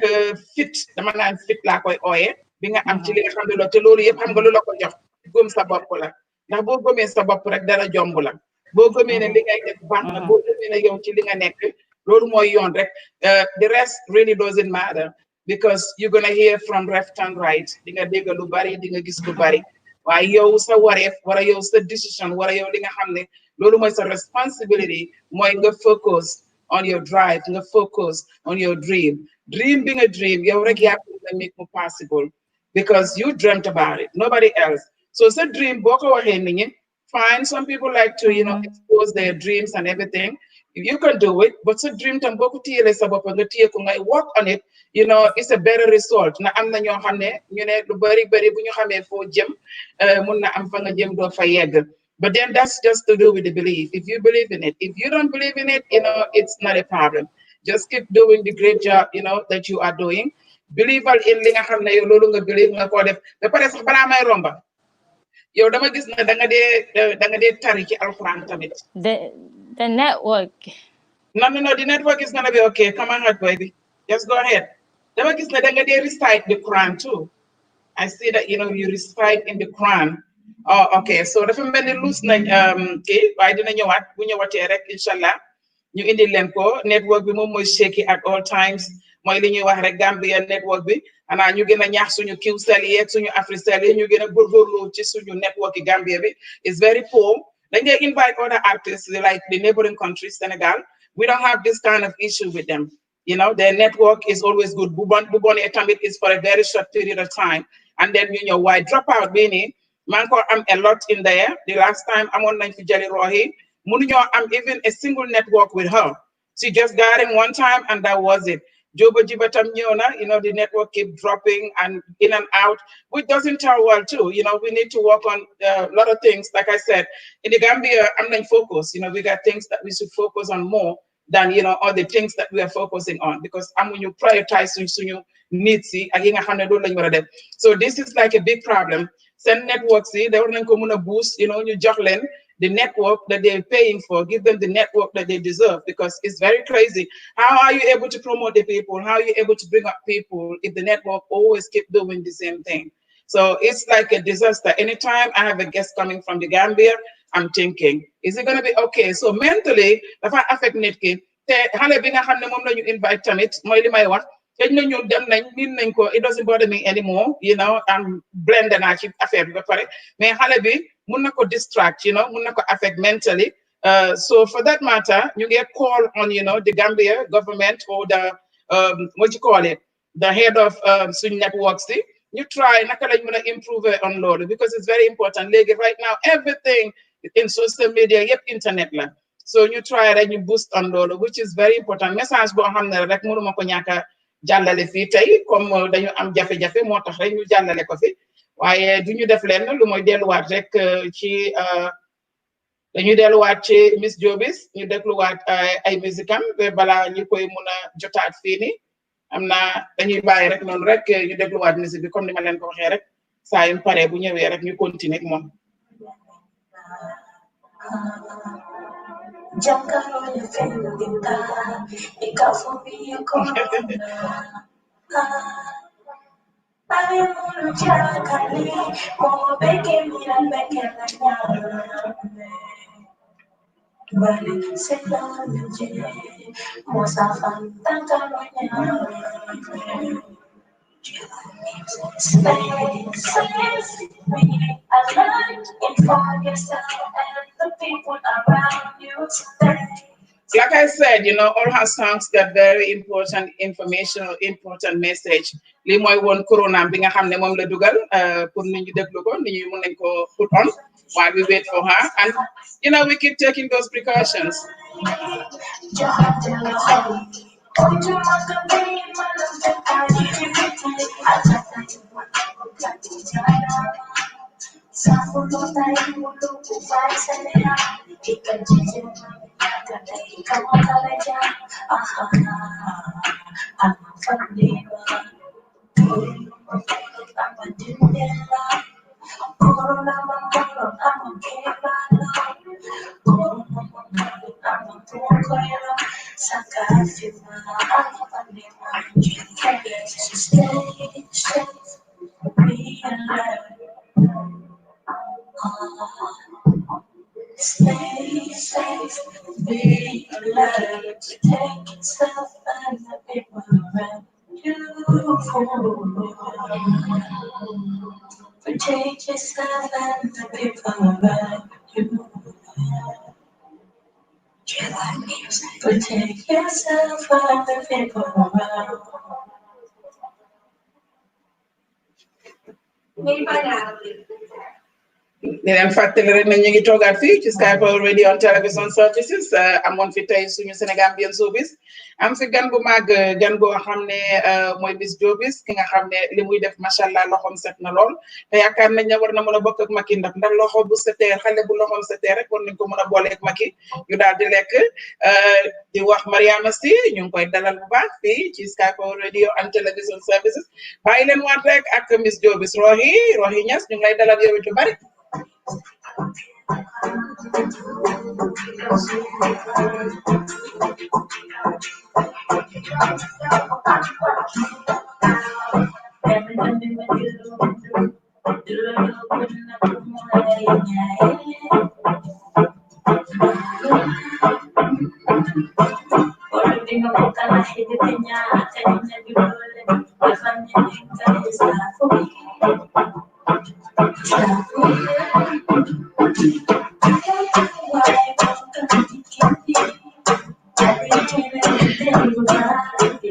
fit dama naan fit laa koy ooye bi nga am ci li nga xam ne loolu te loolu yëpp xam nga lu la ko jox gëm sa bopp la ndax boo gëmee sa bopp rek dara jomb la boo gëmee ne li ngay def baax na boo gëmee ne yow ci li nga nekk loolu mooy yoon rek the rest really doesn't matter because you're gonna hear from left and right di nga dégg lu bari di nga gis lu bari waaye yow sa wareef wala yow sa decision wala yow li nga xam ne loolu mooy sa responsibility mooy nga focus on your drive nga focus on your dream bi nga dream yow rek yaa ko make mu possible because you dreamt about it nobody else so sa dream boo ko waxee nit ñi fine some people like to you know expose their dreams and everything you can do it but sa dream tam boo ko téyelee sa bopp nga téye ko ngay work on it you know it's a better result na am na ñoo xam ne ñu ne lu bari bu ñu xamee foo jëm mun na am fa nga jëm doo fa yegg but then that's just to do with the belief if you believe in it if you don't believe in it you know it's not a problem just keep doing the great job you know that you are doing believe in li nga xam ne yow loolu nga believe nga koo def ba pare sax balaa may romba yow dama gis na da nga dee tari ci alquran tamit. The network. No, the network is gonna be okay. Come on, baby. Just go ahead. Dama gis na da nga dee recite the Quran too. I see that you recite in the Quran. Oh, okay. So dafa mel ni loose nañ kii waaye dina ñëwaat bu ñëwatee rek inshallah ñu indi leen ko network bi moom mooy shaky at all times mooy li ñuy wax rek Gambia network bi xanaa ñu gën a ñaax suñu Qcell yi ak suñu Africell yi ñu gën a góorgóorlu ci suñu network yi Gambia bi is very poor. Dañ dee invite other artists like the neighboring countries Senegal. We don't have this kind of issue with them. Their network is always good. Bubon Etamit is for a very short period of time. And then, why drop out, Bini? Manko, I'm a lot in there. The last time I'm on Jelly Rohi, Munyo, I'm even a single network with her. She just got in one time and that was it. Jobo Jibatam Nyona, the network keep dropping and in and out, which doesn't tell well too. We need to work on a lot of things. Like I said, in the Gambia, I'm not focused. We got things that we should focus on more than all the things that we are focusing on, because when you prioritize suñu needs yi ak yi nga xamne do lañ wara def. So this is like a big problem. Send networks yi they war nañ ko mëna boost ñu jox leen the network that they're paying for, give them the network that they deserve, because it's very crazy. How are you able to promote the people? How are you able to bring up people if the network always keep doing the same thing? So it's like a disaster. Anytime I have a guest coming from the Gambia, I'm thinking, is it going to be okay? So mentally, dafa affect nit ki te xale bi nga xamne mom lañu invite tamit moy limay wax xëy na ñu dem nañ min nañ ko, it doesn't bother me anymore, I'm blended na ci affaire bi ba pare mais xale bi mun na ko distract, mun na ko affect mentally. So for that matter, you get call on, the Gambia government or the, what you call it, the head of swing networks, you try naka lañ mëna improve on loolu, because it's very important. Like right now, everything in social media, yep, internet la. So you try rek ñu boost on loolu, which is very important. Message boo xam ne rek mënuma ko ñàkk jàllale fii tey comme dañu am jafe-jafe moo tax rek ñu jàllale ko fi, waaye du ñu def leen lu mooy delluwaat rek ci dañuy delluwaat ci Miss Jobizz ñu dégluwaat ay musicam ba balaa ñu koy mun a jotaat fii nii am na dañuy bàyyi rek noonu rek ñu dégluwaat musique bi comme ni ma leen ko waxee rek saa yu pare bu ñëwee rek ñu continuer ak moom. Like I said, all her songs got very important informational, important message. Li mooy woon corona bi nga xam ne moom la dugal pour nit ñi déglu ko nit ñi mën nañ ko put on while we wait for her, and we keep taking those precautions. Stay safe, be alert, protect yourself and the people around you. Protect yourself and the people around you. Protect yourself and the people around you. di leen fàttali rek na ñu ngi toogaat fii ci Sky Power Radio and Television Services amoon fi tey suñu Senegambian Showbiz am fi gan bu mag gan goo xam ne mooy Miss Jobizz ki nga xam ne li muy def macha allah loxoom set na lool te yaakaar nañ ne war na mën a bokk ak Macky ndax loxo bu setee xale bu loxoom setee rek war nañ ko mën a boole ak Macky ñu daal di lekk di wax Mariama si ñu ngi koy dalal bu baax fii ci Sky Power Radio and Television Services bàyyi leen waat rek ak Miss Jobizz Rohi Niass ñu ngi lay dalal yow it lu bari.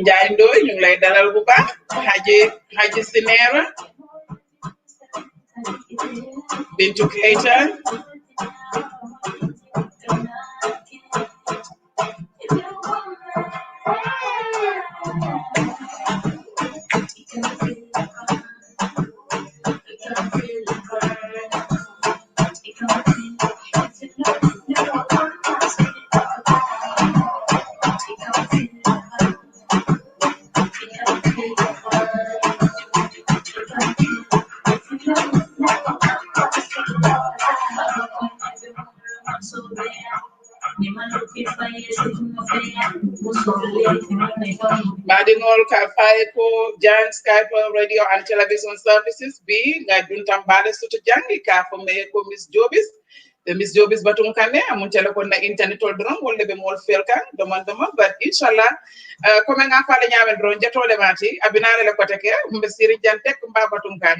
Njaay Ndoy ñu ngi lay dalal bu baax Haji Sinera Bintu Keita Madingol ka faye ko Jan Skype radio and television services bi nga juntam bale sutu jangi ka fo me ko Miss Jobizz the Miss Jobizz batun kane amun telefon na internet ol dron wolle be mol felka domon but inshallah comme nga fale nyamen dron jetole mati abinare le koteke mbe siri jantek mba batun kan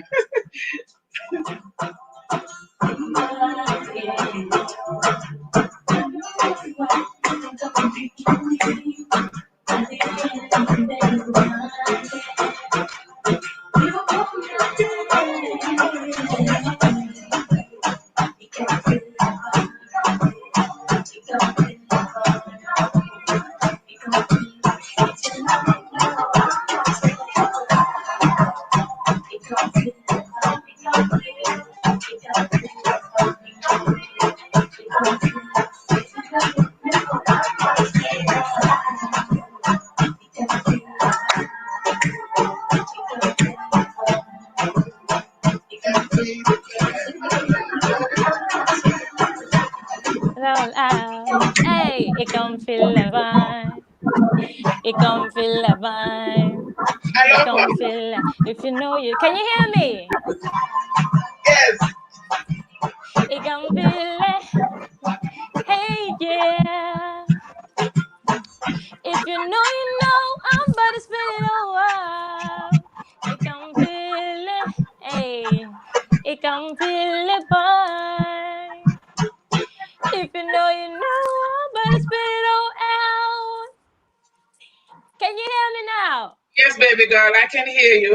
Hey, it can feel the vibe. It can feel the vibe. It can feel. If you know you, can you hear me? Yes. It can feel it. Hey, yeah. If you know, I'm about to spit it all out. It can feel it. Hey, it can feel the vibe. If you know, I'm about to spit it all out. Can you hear me now? Yes, baby girl, I can hear you.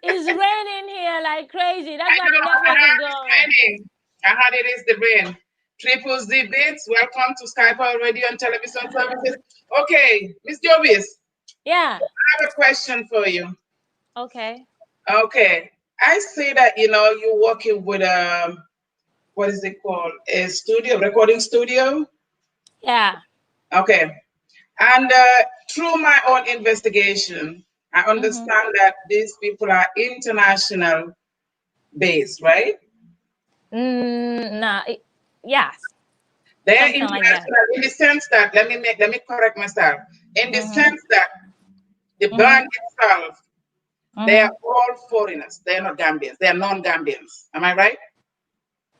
It's raining here like crazy. That's why the network is going. I heard it is the rain. Triple Z Bits, welcome to Skype Radio and Television Services. Okay, Miss Jobizz. Yeah. I have a question for you. Okay. Okay. I see that, you're working with what is it called? A studio, recording studio? Yeah. Okay. And through my own investigation, I understand that these people are international based, right? Nah. Yes. They're Something international like in the sense that let me correct myself. In the sense that the band itself, they are all foreigners. They are not Gambians. They are non-Gambians. Am I right?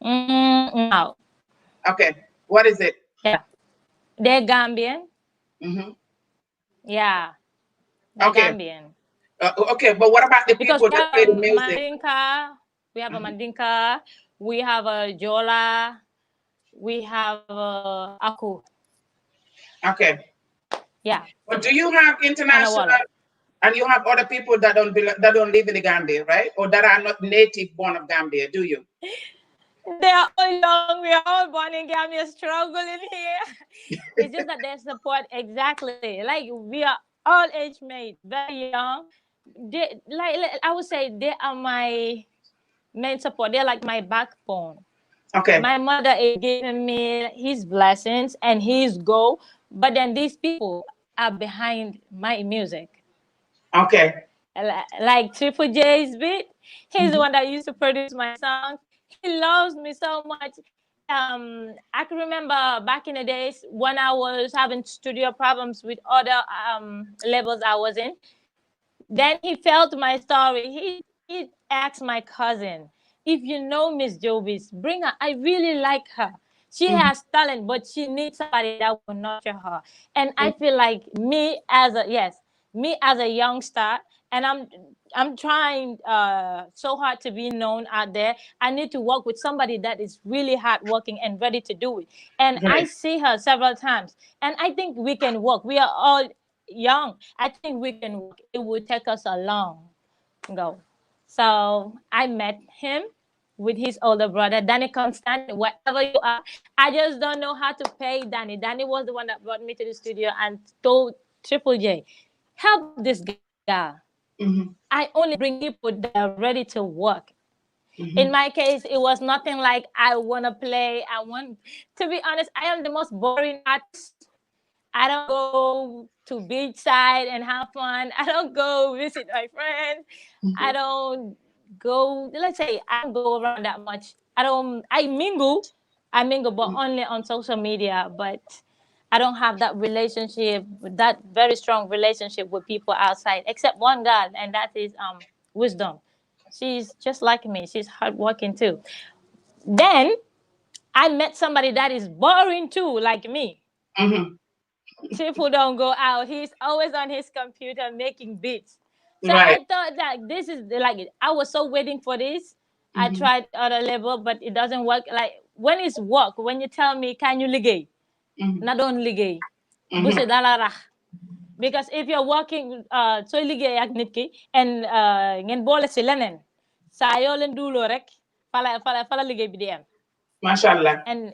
No. Okay. What is it? Yeah. They're Gambian. Yeah. They're Gambian. Okay, but what about the because people that play the music? We have a Mandinka. We have a Jola. We have a Aku. Okay. Yeah. But do you have international, and you have other people that don't live in the Gambia, right? Or that are not native born of Gambia, do you? They are all young. We are all born in Gambia, struggling here. It's just that they support exactly. Like we are all age mate, very young. They, like I would say, they are my main support. They're like my backbone. Okay. My mother is giving me his blessings and his goal, but then these people are behind my music. Okay. Like Triple J's beat, he's the one that used to produce my song. He loves me so much. I can remember back in the days when I was having studio problems with other labels I was in. Then he felt my story. He asked my cousin, if you know Miss Jobizz, bring her. I really like her. She has talent, but she needs somebody that will nurture her. And I feel like me as a youngster, and I'm trying so hard to be known out there. I need to work with somebody that is really hardworking and ready to do it. And I Right. see her several times, and I think we can work. We are all young. I think we can work. It would take us a long go. So I met him with his older brother, Danny Constant, wherever you are. I just don't know how to pay Danny. Danny was the one that brought me to the studio and told Triple J, help this guy. I only bring people that are ready to work. In my case, it was nothing like I want to play. To be honest, I am the most boring artist. I don't go to beachside and have fun. I don't go visit my friends. I don't go, let's say, I don't go around that much. I mingle, but only on social media. But I don't have that relationship, that very strong relationship with people outside, except one girl, and that is Wisdom. She's just like me. She's hardworking too. Then I met somebody that is boring too, like me. People don't go out. He's always on his computer making beats. So Right. I thought that this is like I was so waiting for this. I tried other level, but it doesn't work. Like when it's work, when you tell me, can you ligay? Na don't ligay. Busi dala rah. Because if you're working, so ligay ak nit ki and ngeen boole si lenen. Sa yo len dulo rek fala ligay bi di am. Mashallah. And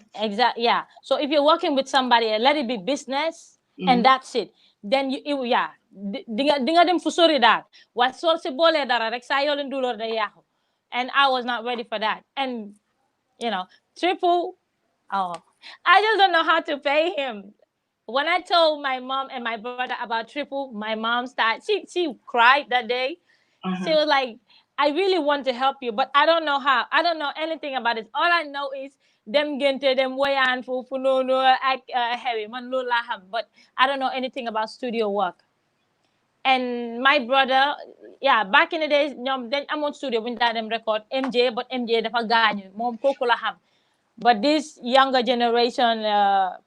yeah. So if you're working with somebody, let it be business, and that's it. Then dinga dem fu sori dal. Wa sol si bole dara rek sa yo len dulor day yaaxu. And I was not ready for that. And Triple, oh, I just don't know how to pay him. When I told my mom and my brother about Triple, my mom started, she cried that day. She was like, I really want to help you, but I don't know how. I don't know anything about it. All I know is them gente, them wayan fu no heavy man lo la ham, but I don't know anything about studio work. And my brother, back in the days, then I'm on studio when them record MJ, but MJ dafa gañu mom koku la ham. But this younger generation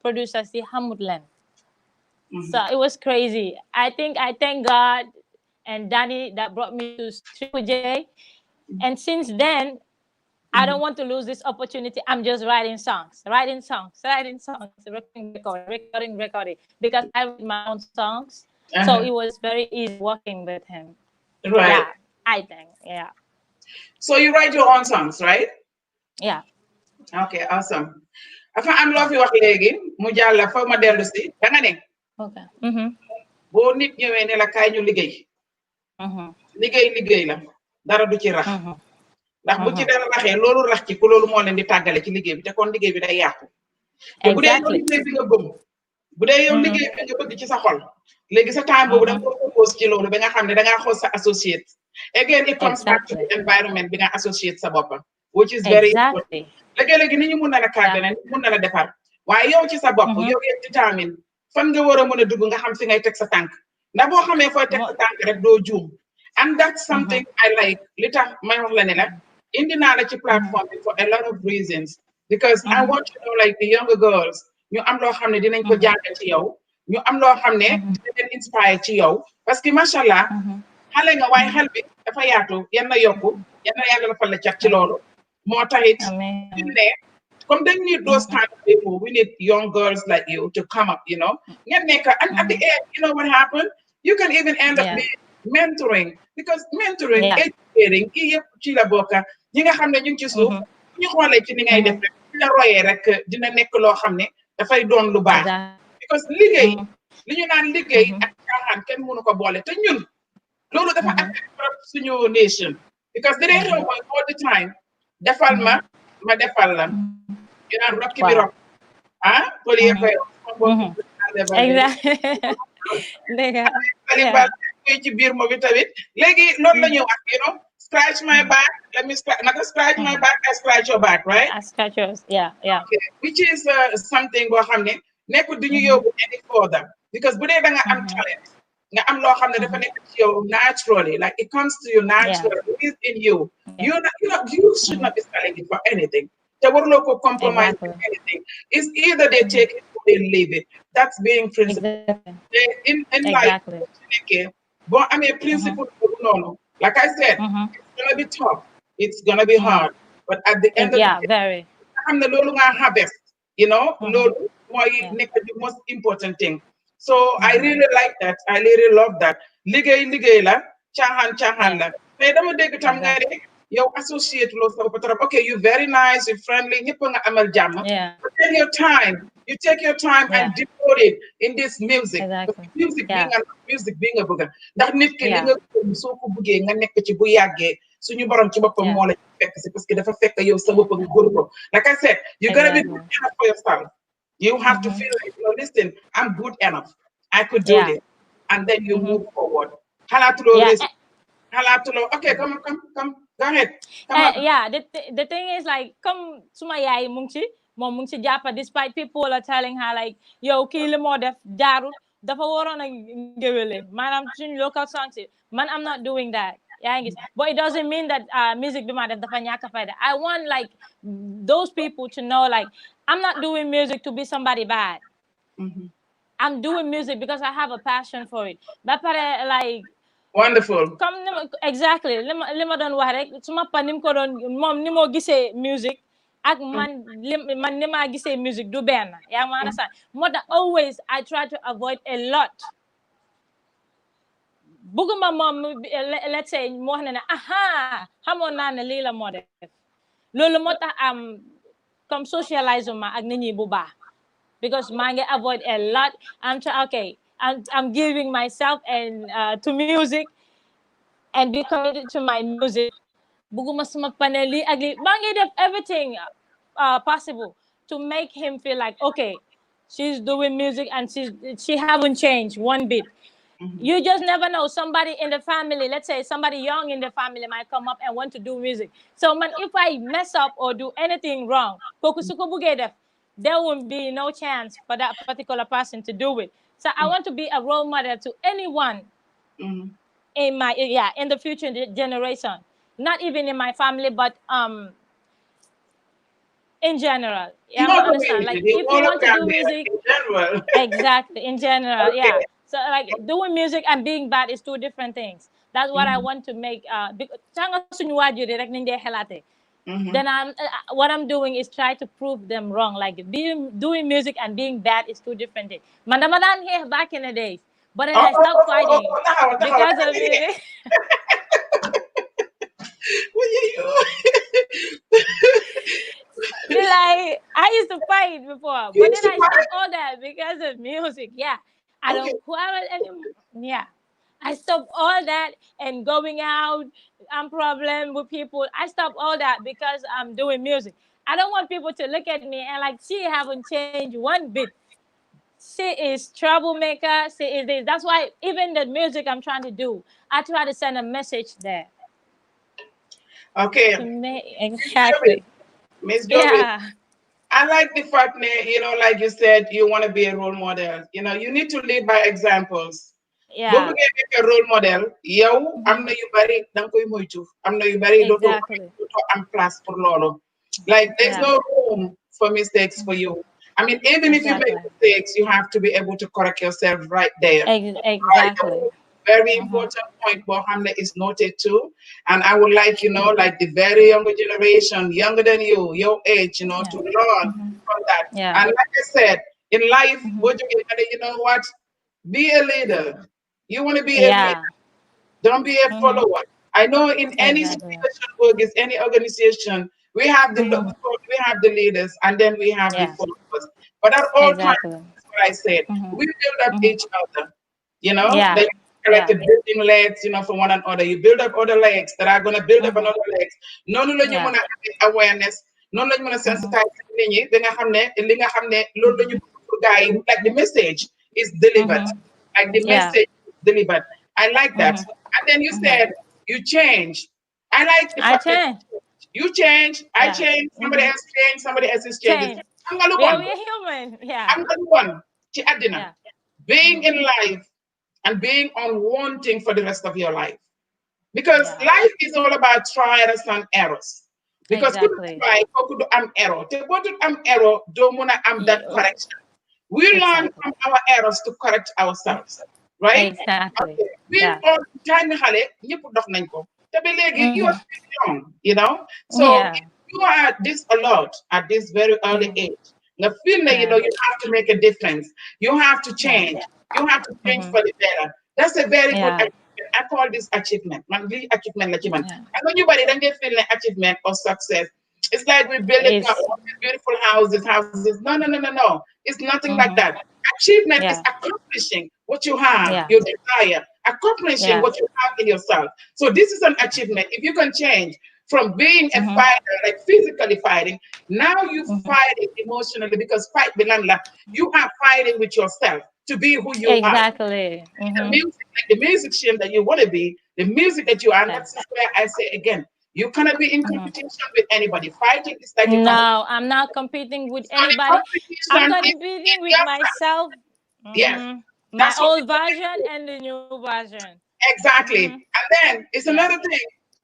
producers, they hamut len. So it was crazy. I thank God and Danny that brought me to Triple J. And since then, I don't want to lose this opportunity. I'm just writing songs, recording. Because I write my own songs. So it was very easy working with him. Right. Yeah, I think. Yeah. So you write your own songs, right? Yeah. Okay, awesome. Afa am loo fi wax léegi mu jàll fa ma dellu si da nga ne. Okay. Boo nit ñëwee ne la kaay ñu liggéey. liggéey la dara du ci rax. ndax bu ci dara raxee loolu rax ci ku loolu moo leen di tàggale ci liggéey bi te kon liggéey bi day yàqu. te bu dee yow liggéey bi nga gëm bu dee yow liggéey bi nga bëgg ci sa xol léegi sa temps boobu da nga ko propose ci loolu ba nga xam ne da ngaa xool sa associate. Again it comes back to the environment bi nga associate sa bopp. Which is very important. léegi ni ñu mun na la cadre mun na la defar waaye yow ci sa bopp yow yaa détermine fan nga war a mën a dugg nga xam fi ngay teg sa tànk ndax boo xamee fooy teg sa tànk rek doo juum. And that's something I like. Li tax may wax la ne la indi naa la ci platform bi for a lot of reasons because I want to know like the younger girls ñu am loo xam ne dinañ ko jàng ci yow ñu am loo xam ne dina leen inspire ci yow parce que macha allah xale nga waaye xel bi dafa yaatu yan na yokku yan na yàlla la fa la cat ci loolu moo taxit ne comme dañ need those kind of people we need young girls like you to come up ngeen nekk and at the end you know what happened you can even end up being mentoring because mentoring educating kii yëpp ci la bokka ñi nga xam ne ñu ngi ci suuf ñu xoolee ci ni ngay def rek la royee rek dina nekk loo xam ne dafay doon lu baax because liggéey li ñu naan liggéey ak caaxaan kenn mënu ko boole te ñun loolu dafa ak suñu nation because dinañ xew mooy all the time defal ma defal la ñu naan rokki bi rok pël yee koy ci biir moom tamit léegi loolu la ñuy wax scratch my back. Let me scratch. Not scratch my back. I scratch your back, right? Scratchers. Yeah, yeah. Okay. Which is something boo xam ne nekkul du ñu yóbbu any further because bu dee da nga am talent nga am loo xam ne dafa nekk ci yow naturally, like it comes to you Yeah, naturally, it is in you. yeah. You should not be selling it for anything. Te waruloo ko compromise Exactly. with anything. It's either they take it or they leave it. That's being principle. Exactly. In life, Exactly. bon, I mean, principle, no. Like I said, it's gonna be tough. It's gonna be hard. But at the end of the Yeah, day, very. xam ne loolu nga harvest, loolu mooy Yeah. nekk the most important thing. So I really like that. I really love that. Liggéey la, caaxaan la. Mais dama dégg tam nga ne yow associate loo sa bopp trop. Okay, you very nice, you friendly, ñëpp nga amal jàmm. Yeah. But then you take your time Yeah. and devote it in this music. Exactly. Music Yeah. bi nga bëgg. Ndax nit ki li Yeah. nga gëm soo ko bëggee nga nekk ci bu yàggee suñu borom ci boppam moo la ci fekk si parce que dafa fekk yow sa bopp nga góor ko. Like I said, you gotta be good enough for yourself. You have to feel like, listen, I'm good enough. I could do this. And then you move forward. Xalaatuloo Yeah. risk. Xalaatuloo, okay, come. Go ahead. Come on. Yeah, the thing is like, come suma yaay mu ngi ci moom mu ngi ci jàppa despite people are telling her like, yow kii li moo def jaarul dafa waroon a ngéwéle maanaam suñu local songs yi man I'm not doing that. yaa ngi gis but it doesn't mean that music bi ma def dafa ñàkk fayda. I want like those people to know like I'm not doing music to be somebody bad. I'm doing music because I have a passion for it. Ba pare like Wonderful. comme exactly li ma doon wax rek su ma pa ni mu ko doon moom ni moo gisee music ak man ni maa gisee music du benn yaa ma understand moo tax always I try to avoid a lot bëgguma moom let's say mu wax ne aha xamoon naa ne lii la moo def loolu moo tax am comme socialisement ak nit ñi bu baax because maa ngi avoid a lot. I'm giving myself and to music and be committed to my music. Buguma suma paneli agli bangi def everything possible to make him feel like okay, she's doing music and she haven't changed one bit. You just never know. Somebody in the family, let's say somebody young in the family might come up and want to do music. So man, if I mess up or do anything wrong, there won't be no chance for that particular person to do it. So I want to be a role model to anyone in the future generation, not even in my family, but in general. Yeah, I understand. Like if you want to do music, in general. exactly, in general, Okay. yeah. So like doing music and being bad is two different things. That's what I want to make. Then what I'm doing is try to prove them wrong. Like doing music and being bad is two different things. Mandamadan here back in the days, but then I stopped fighting because of music. Like I used to fight before, but then I stopped all that because of music. Yeah, I don't quarrel anymore. Yeah, I stopped all that and going out. I'm problem with people. I stopped all that because I'm doing music. I don't want people to look at me and like she haven't changed one bit. She is troublemaker. She is this. That's why even the music I'm trying to do, I try to send a message there. Okay. Exactly. Miss Jobizz. Yeah. I like the fact that, like you said, you want to be a role model. You need to lead by examples. Yeah. Boo bëggee nekk role model, yow am na yu bari danga koy moytu. Am na yu bari dootoo am place pour loolu. Like there's no room for mistakes for you. I mean, even if you make mistakes, you have to be able to correct yourself right there. Exactly. Right? Very important point Bohamle is noted too. And I would like, like the very younger generation, younger than you, your age, to learn from that. Yeah. And like I said, in life, you know what? Be a leader. You want to be a leader. Don't be a follower. I know in any situation, workers, any organization, we have the leaders and then we have the followers. But at all times, that's what I said. We build up each other. That like building legs, for one another. You build up other legs that are gonna build up another legs. No, you wanna have awareness. No, you wanna sensitize nit ñi ba nga xamné li nga xamné loolu lañu guy like the message is delivered. Like the message is delivered. I like that. And then you said you change. I like the I fact that change. you change, I Yeah. change, somebody else change, somebody else is changing. Change. I'm gonna We are, one. we are human. Yeah. I'm gonna one. Ci àddina. Yeah. Being in life and being unwanting for the rest of your life. Because Yeah. life is all about trials and errors. Because could Exactly. try, could am error. Te bodu am error, do muna am that Yeah. correction. We learn Exactly. from our errors to correct ourselves, right? Exactly. Okay. We Yeah. all time xale ñepp dox nañ ko. Te ba léegi you are Mm-hmm. still young, you know. So Yeah. if you are this alert at this very early Mm-hmm. age, the feel that Yeah. you have to make a difference. You have to Yeah. change. You have to change Mm-hmm. for the better. That's a very good Yeah. achievement. I call this achievement. Man, really achievement la ci man. Yeah. I know you body don't get feeling achievement or success. It's like we're building It's. beautiful houses. No, no, no, no, no. It's nothing like Mm-hmm. that. Achievement is Yeah. accomplishing what you have, Yeah. your desire, accomplishing Yeah. what you have in yourself. So this is an achievement. If you can change from being a Mm-hmm. fighter, like physically fighting, now you Mm-hmm. fighting emotionally because fight Belanla, you are fighting with yourself to be who you are. Exactly. The Mm-hmm. music, like the musician that you want to be, the music that you are, and Yeah. that's where I say again, you cannot be in Mm-hmm. competition with anybody. Fighting is like a competition. No, I'm not competing with So the anybody. I'm competition is competing in with yourself. myself. Yes, Mm-hmm. My that's what old people version do. and the new version. Exactly. Mm-hmm. And then it's Yeah. another thing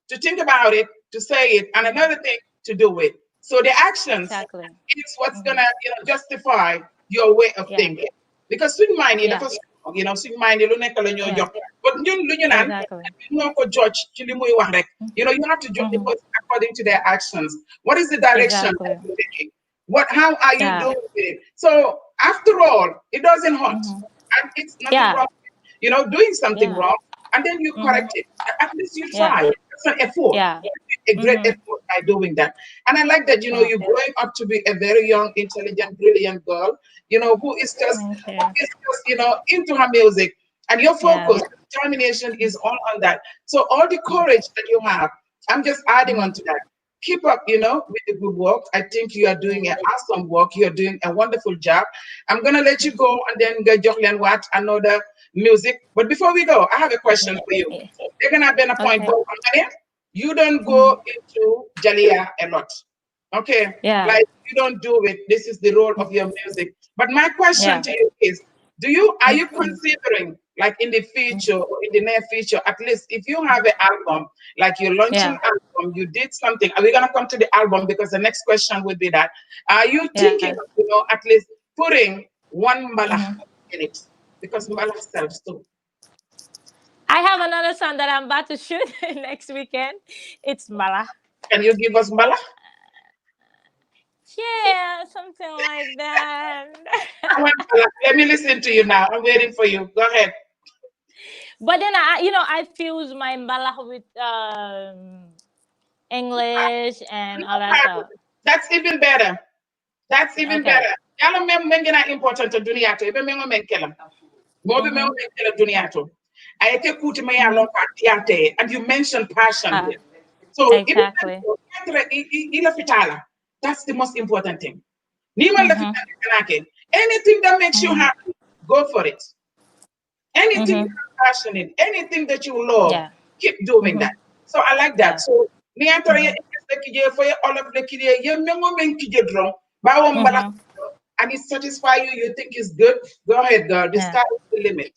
to think about it, to say it, and Mm-hmm. another thing to do it. So the actions Exactly. is what's Mm-hmm. gonna justify your way of Yeah. thinking. Because suñu mind yi Yeah. dafa strong, suñu mind yi lu nekk la ñoo Yeah. jox. But ñun lu ñu naan Exactly. ñoo ko judge ci li muy wax rek. You have to judge the Mm-hmm. person according to their actions. What is the direction that Exactly. you're taking? How are you Yeah. doing with it? So after all, it doesn't hurt. Mm-hmm. And it's nothing Yeah. wrong doing something Yeah. wrong, and then you Mm-hmm. correct it. At least you Yeah. try. It's an effort. Yeah. A great Mm-hmm. effort by doing that. And I like that, Yeah. you're growing up to be a very young, intelligent, brilliant girl, who is just, Thank you. into her music. And your Yeah. focus, determination is all on that. So all the courage that you have, I'm just adding on Mm-hmm. to that. Keep up, with the good work. I think you are doing an awesome work. You're doing a wonderful job. I'm gonna let you go and then go Jochlen watch another music. But before we go, I have a question Yeah. for you. Yeah. They're gonna be a point. Okay. You don't Mm-hmm. go into Jalia a lot. Okay. Yeah. Like you don't do it. This is the role of your music. But my question Yeah. to you is, are you considering, like in the future or in the near future, at least if you have an album, like you're launching Yeah. album, you did something, are we gonna come to the album? Because the next question would be that. Are you Yeah. thinking of, at least putting one mbala Mm-hmm. in it? Because mbala sells too. I have another song that I'm about to shoot next weekend. It's Mala. Can you give us mbala? Yeah, something like that. I want mbala. Let me listen to you now. I'm waiting for you. Go ahead. But then I fuse my Mbala with English and all that stuff. That's even better. That's even Okay. better. Yalla mem mengena important to dunia to ibe mengo menkelam. Mo be mengo Mm-hmm. menkela dunia to. Ayete kuti me Mm-hmm. alon patiate, and you mentioned passion Ah, here. So even exactly. ila fitala. That's the most important thing. Niman la Mm-hmm. fitala kanake. Anything that makes you Mm-hmm. happy, go for it. Anything Mm-hmm. you're passionate, anything that you love, Yeah. keep doing Mm-hmm. that. So I like that. Yeah. So nianto ye Mm-hmm. kije for all of the kije ye mengo men kije drum. Bawo mbala Mm-hmm. and it satisfy you, you think it's good. Go ahead, girl. The Yeah. sky is the limit.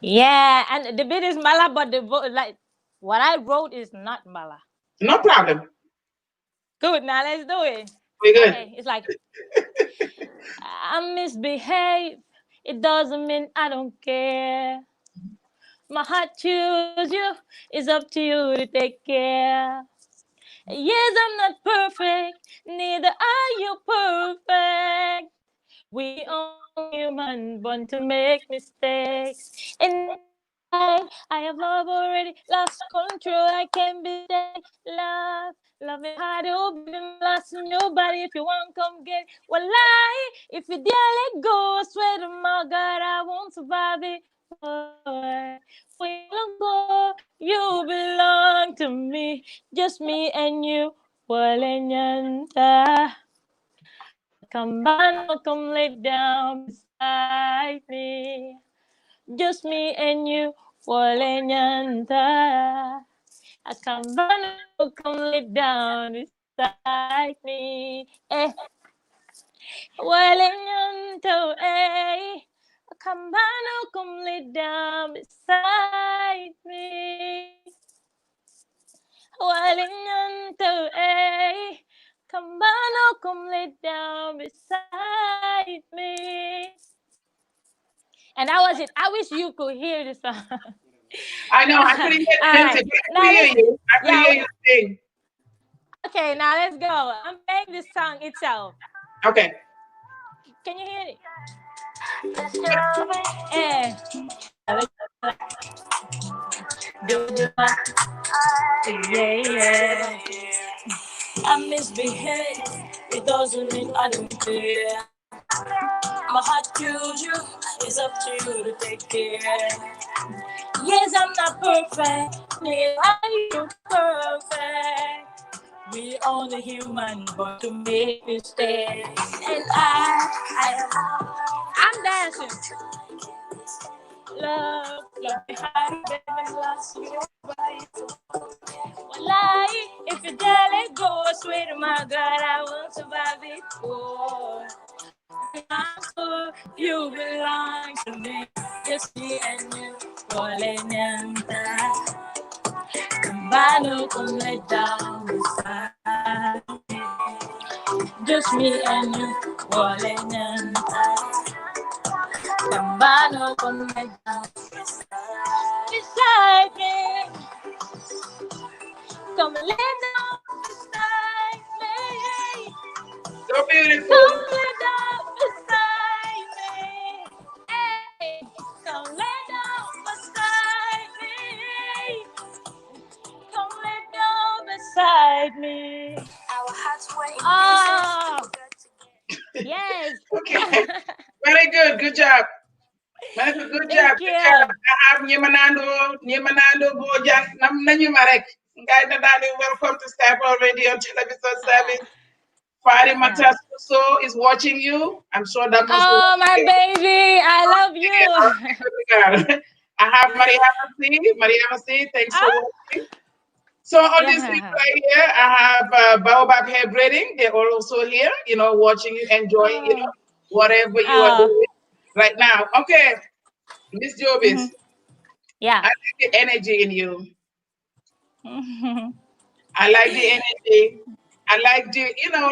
Yeah, and the beat is Mala, but like what I wrote is not Mala. No problem. Good, now let's do it. We good. Okay, it's like I misbehave. It doesn't mean I don't care. My heart choose you. It's up to you to take care. Yes, I'm not perfect. Neither are you perfect. We only human born to make mistakes. And in my life, I have love already lost control. I can't be staying love. Loving hard, oh baby, I'm lost in your body. If you want, come get it. Well, lie. If you dare let go, I swear to my God, I won't survive it. Boy, for you long go, you belong to me. Just me and you. Walenyanta. Come on, come lay down beside me. Just me and you, walenyanta. A cabano come lay down beside me. Walinyanto, a cabano come lay down beside me. Walinyanto, cabano come lay down beside me. And that was it. I wish you could hear the song. I know, I couldn't hear All the right. music, but I Now could hear let's, you. I could yeah. hear you sing. Okay, now let's go. I'm playing the song itself. Okay. Can you hear it? Eh. Yeah. I misbehave. It doesn't mean I don't care. My heart choose you. It's up to you to take care. Yes, I'm not perfect. Neither are you perfect. We only human, but to make mistakes. And I'm dancing. Love behind them lost you. Wallahi, if you let go, I swear to my God, I won't survive it. Oh, you belong to me, just me and you. Walenanta, Kambano come lay down beside me. Just me and you. Walenanta, Kambano come lay down beside me. Come lay down beside me. So beautiful. Come lay down beside me. Hey, come lay down beside me. Come lay down beside me. Our hearts were in yes. Okay. Very good. Good job. Good job. Good Thank job. you. I have Nyemanando Bojan, Namnany Marek. Guy Nadali, welcome to Skype Radio Television Service. Fari Matas also is watching you. I'm sure that must be. Oh, my baby. I love you. I have Maria Masi. Thanks for watching. So on this link right here, I have Baobab Hair Braiding. They're all also here, watching you, enjoying, whatever you are doing right now. Okay, Miss Jobizz. Yeah. I like the energy in you. I like the energy. I like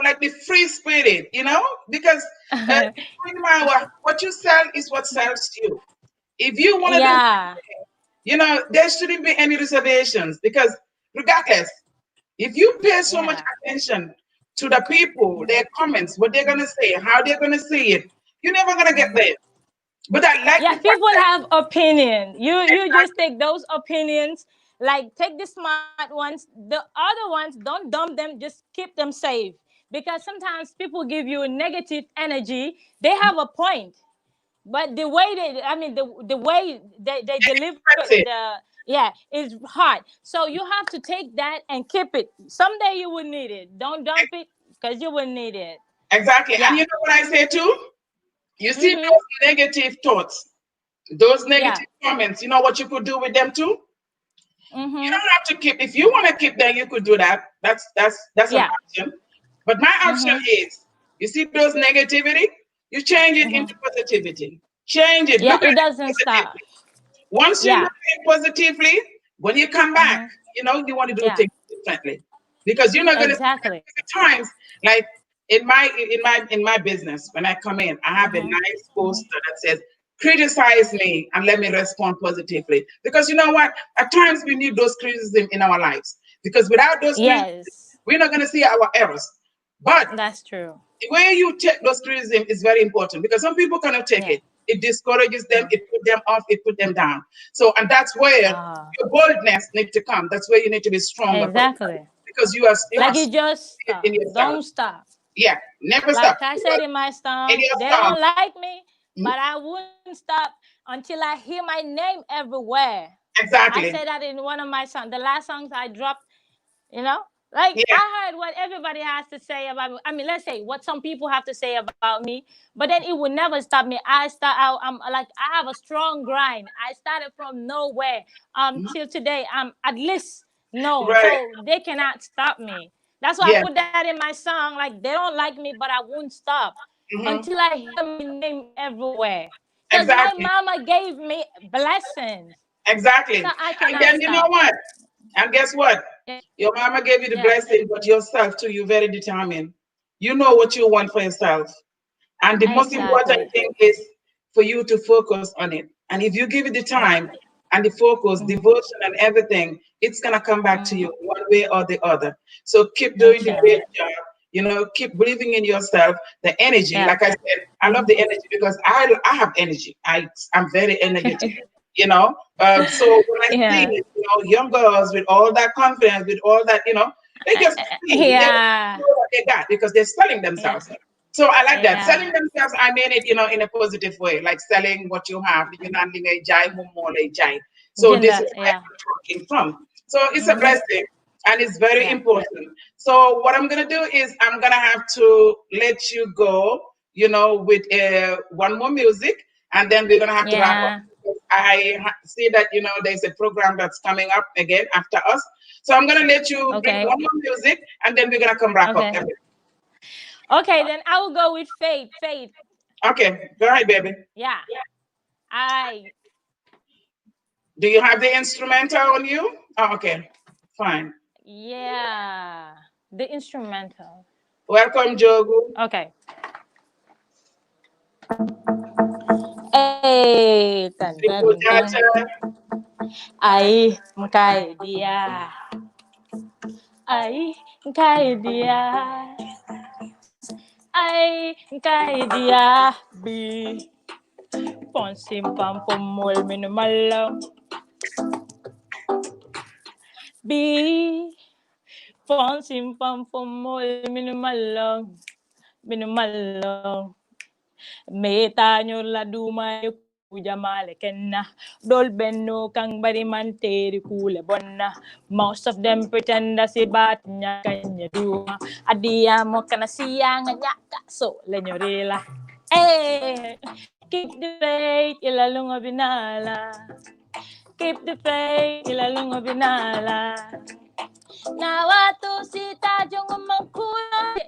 like the free spirit, because what you sell is what sells you. If you want to do, there shouldn't be any reservations because regardless, if you pay so much attention to the people, their comments, what they're going to say, how they're going to see it, you're never going to get there. But I like the people have opinion. You just take those opinions, like take the smart ones. The other ones, don't dump them. Just keep them safe, because sometimes people give you negative energy. They have a point, but the way the way they deliver is hard. So you have to take that and keep it. Someday you will need it. Don't dump it, because you will need it. Exactly. And you know what I say too? You see those negative thoughts, those negative comments, you know what you could do with them too? You don't have to keep, if you want to keep them, you could do that. That's an option. But my option is, you see those negativity, you change it into positivity. Change it. Yeah, Look it at doesn't stop. Once you look at it positively, when you come back, you want to do things differently. Because you're not going to times like in my business, when I come in, I have a nice poster that says, criticize me and let me respond positively. Because you know what? At times we need those criticism in our lives. Because without those criticism, we're not going to see our errors. But that's true. The way you take those criticism is very important, because some people cannot take it. It discourages them, it put them off, it put them down. So, and that's where your boldness needs to come. That's where you need to be stronger. Exactly. Because you are like you just stop. Don't stop. Yeah, never stop. Like I said in my song, they don't like me, but I wouldn't stop until I hear my name everywhere. Exactly. I said that in one of my songs. The last songs I dropped, like I heard what everybody has to say about me. I mean, let's say what some people have to say about me, but then it would never stop me. I'm like, I have a strong grind. I started from nowhere till today. I'm at least No, Right. so they cannot stop me. That's why I Yeah. put that in my song. Like they don't like me, but I won't stop Hmm. until I hear my name everywhere. Because my Exactly. mama gave me blessings, so Exactly. I And cannot then you know stop. what? And guess what? Yeah, Your mama gave you the yeah, blessing, but yourself too, you're very determined. You know what you want for yourself. And the most important exactly. thing is for you to focus on it. And if you give it the Yeah. time and the focus, Mm-hmm. devotion, and everything, it's going to come back to Mm-hmm. you one way or the other. So keep doing the Inshallah. great job. Keep believing in yourself. The energy, Yeah. like I said, I love Mm-hmm. the energy because I have energy. I'm very energetic. So when I see Yeah. young girls with all that confidence, with all that, they just free. They don't Yeah. know what they got because they're selling Yeah. themselves. So I like that. Yeah. Selling themselves, I mean it, in a positive way, like selling what you have. You're not a jai, more jai. So this Gender. is where Yeah. I'm talking from. So it's a Mm-hmm. blessing and it's very Yeah. important. So what I'm gonna do is I'm gonna have to let you go, with one more music, and then we're gonna have to wrap up. Yeah. See that there's a program that's coming up again after us. So I'm gonna let you bring Okay. one more music, and then we're gonna come wrap up Okay. everything. Okay. Then I will go with faith. Faith. Okay, go ahead, baby. Yeah. I. Do you have the instrumental on you? Oh, okay, fine. Yeah. The instrumental. Welcome, Jogu. Okay. Hey, tan tan Triple tan. Chacha. Ay, mkay dia. Ay, mkay dia. Ay, mkay dia. Bi, ponsim pam pomol minumalo. Bi, ponsim pam pomol minumalo. Minumalo. Meta nyo la dumay kuja male kenna dol benno kang bari manteri kule bonna. Most of them pretend that si bat nya kanya duma adia mo kana siya nga nyaka so lenyorela. Eh, keep the faith ilalong binala. Keep the faith ilalong binala. Nawato sita jong mangkulo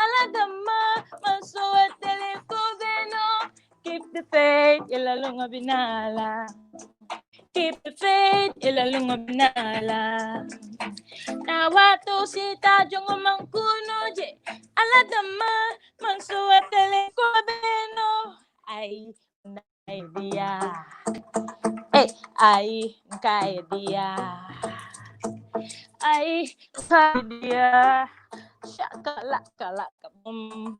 alagama masuat telekobeno. Keep the faith ilalong binala. Keep the faith ilalong binala. Nawato sita jong mangkulo je alagama masuat telekobeno. Ay dia. Ay dia. Ay dia. Shakala kala kabum.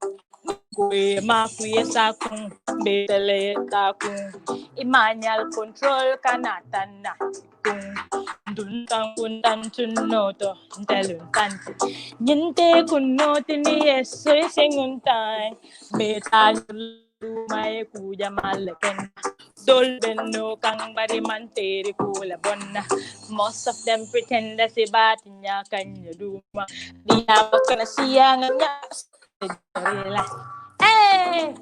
Kuya makuya sa kung betele ta kung imanyal control kanatan na kung duntang kuntan tunoto telun tanti nyinte kuno tini yeso singuntay beta may kuya malaken dolbeno kang barimanteri kula bonna. Most of them pretend that si batinya kanya duma diya kana siya nga relax. Hey,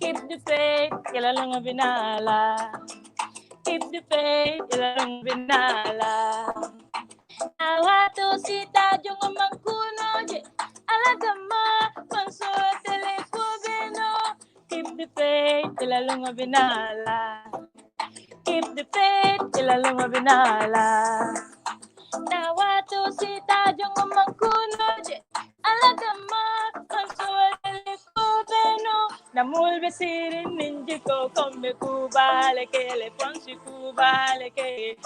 keep the faith, kilalang binala. Keep the faith, kilalang binala. Nawato si Tadyong mangkuno, alagama, pangsuot telekubino. Keep the faith, kilalang binala. Keep the faith, kilalang binala. Nawato si Tadyong mangkuno, alagama, pangsuot telekubino. Namul besirin ninji ko komme kubale kele ponsi kubale ke.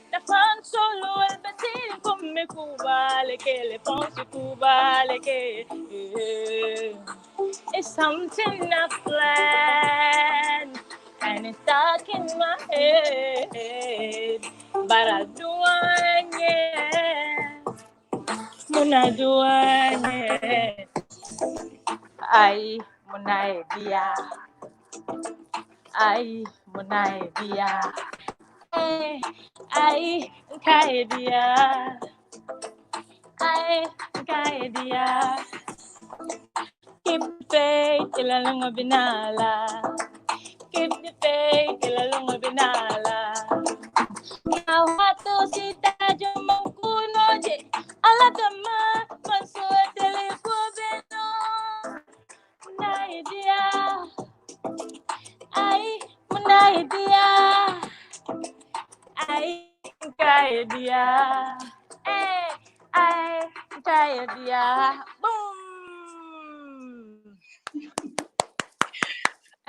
La fan solo el besirin komme kubale kele ponsi kubale ke. It's something I plan and it's stuck in my head, but I do it. Muna do it. Ay, munay dia. Ay, munay dia. Ay, kaya dia. Ay, kaya dia. Keep the faith, ilalong binala. Keep the faith, ilalong binala. Nawato si tayo dia. Ay, kaya dia. Ay, kaya dia. Boom.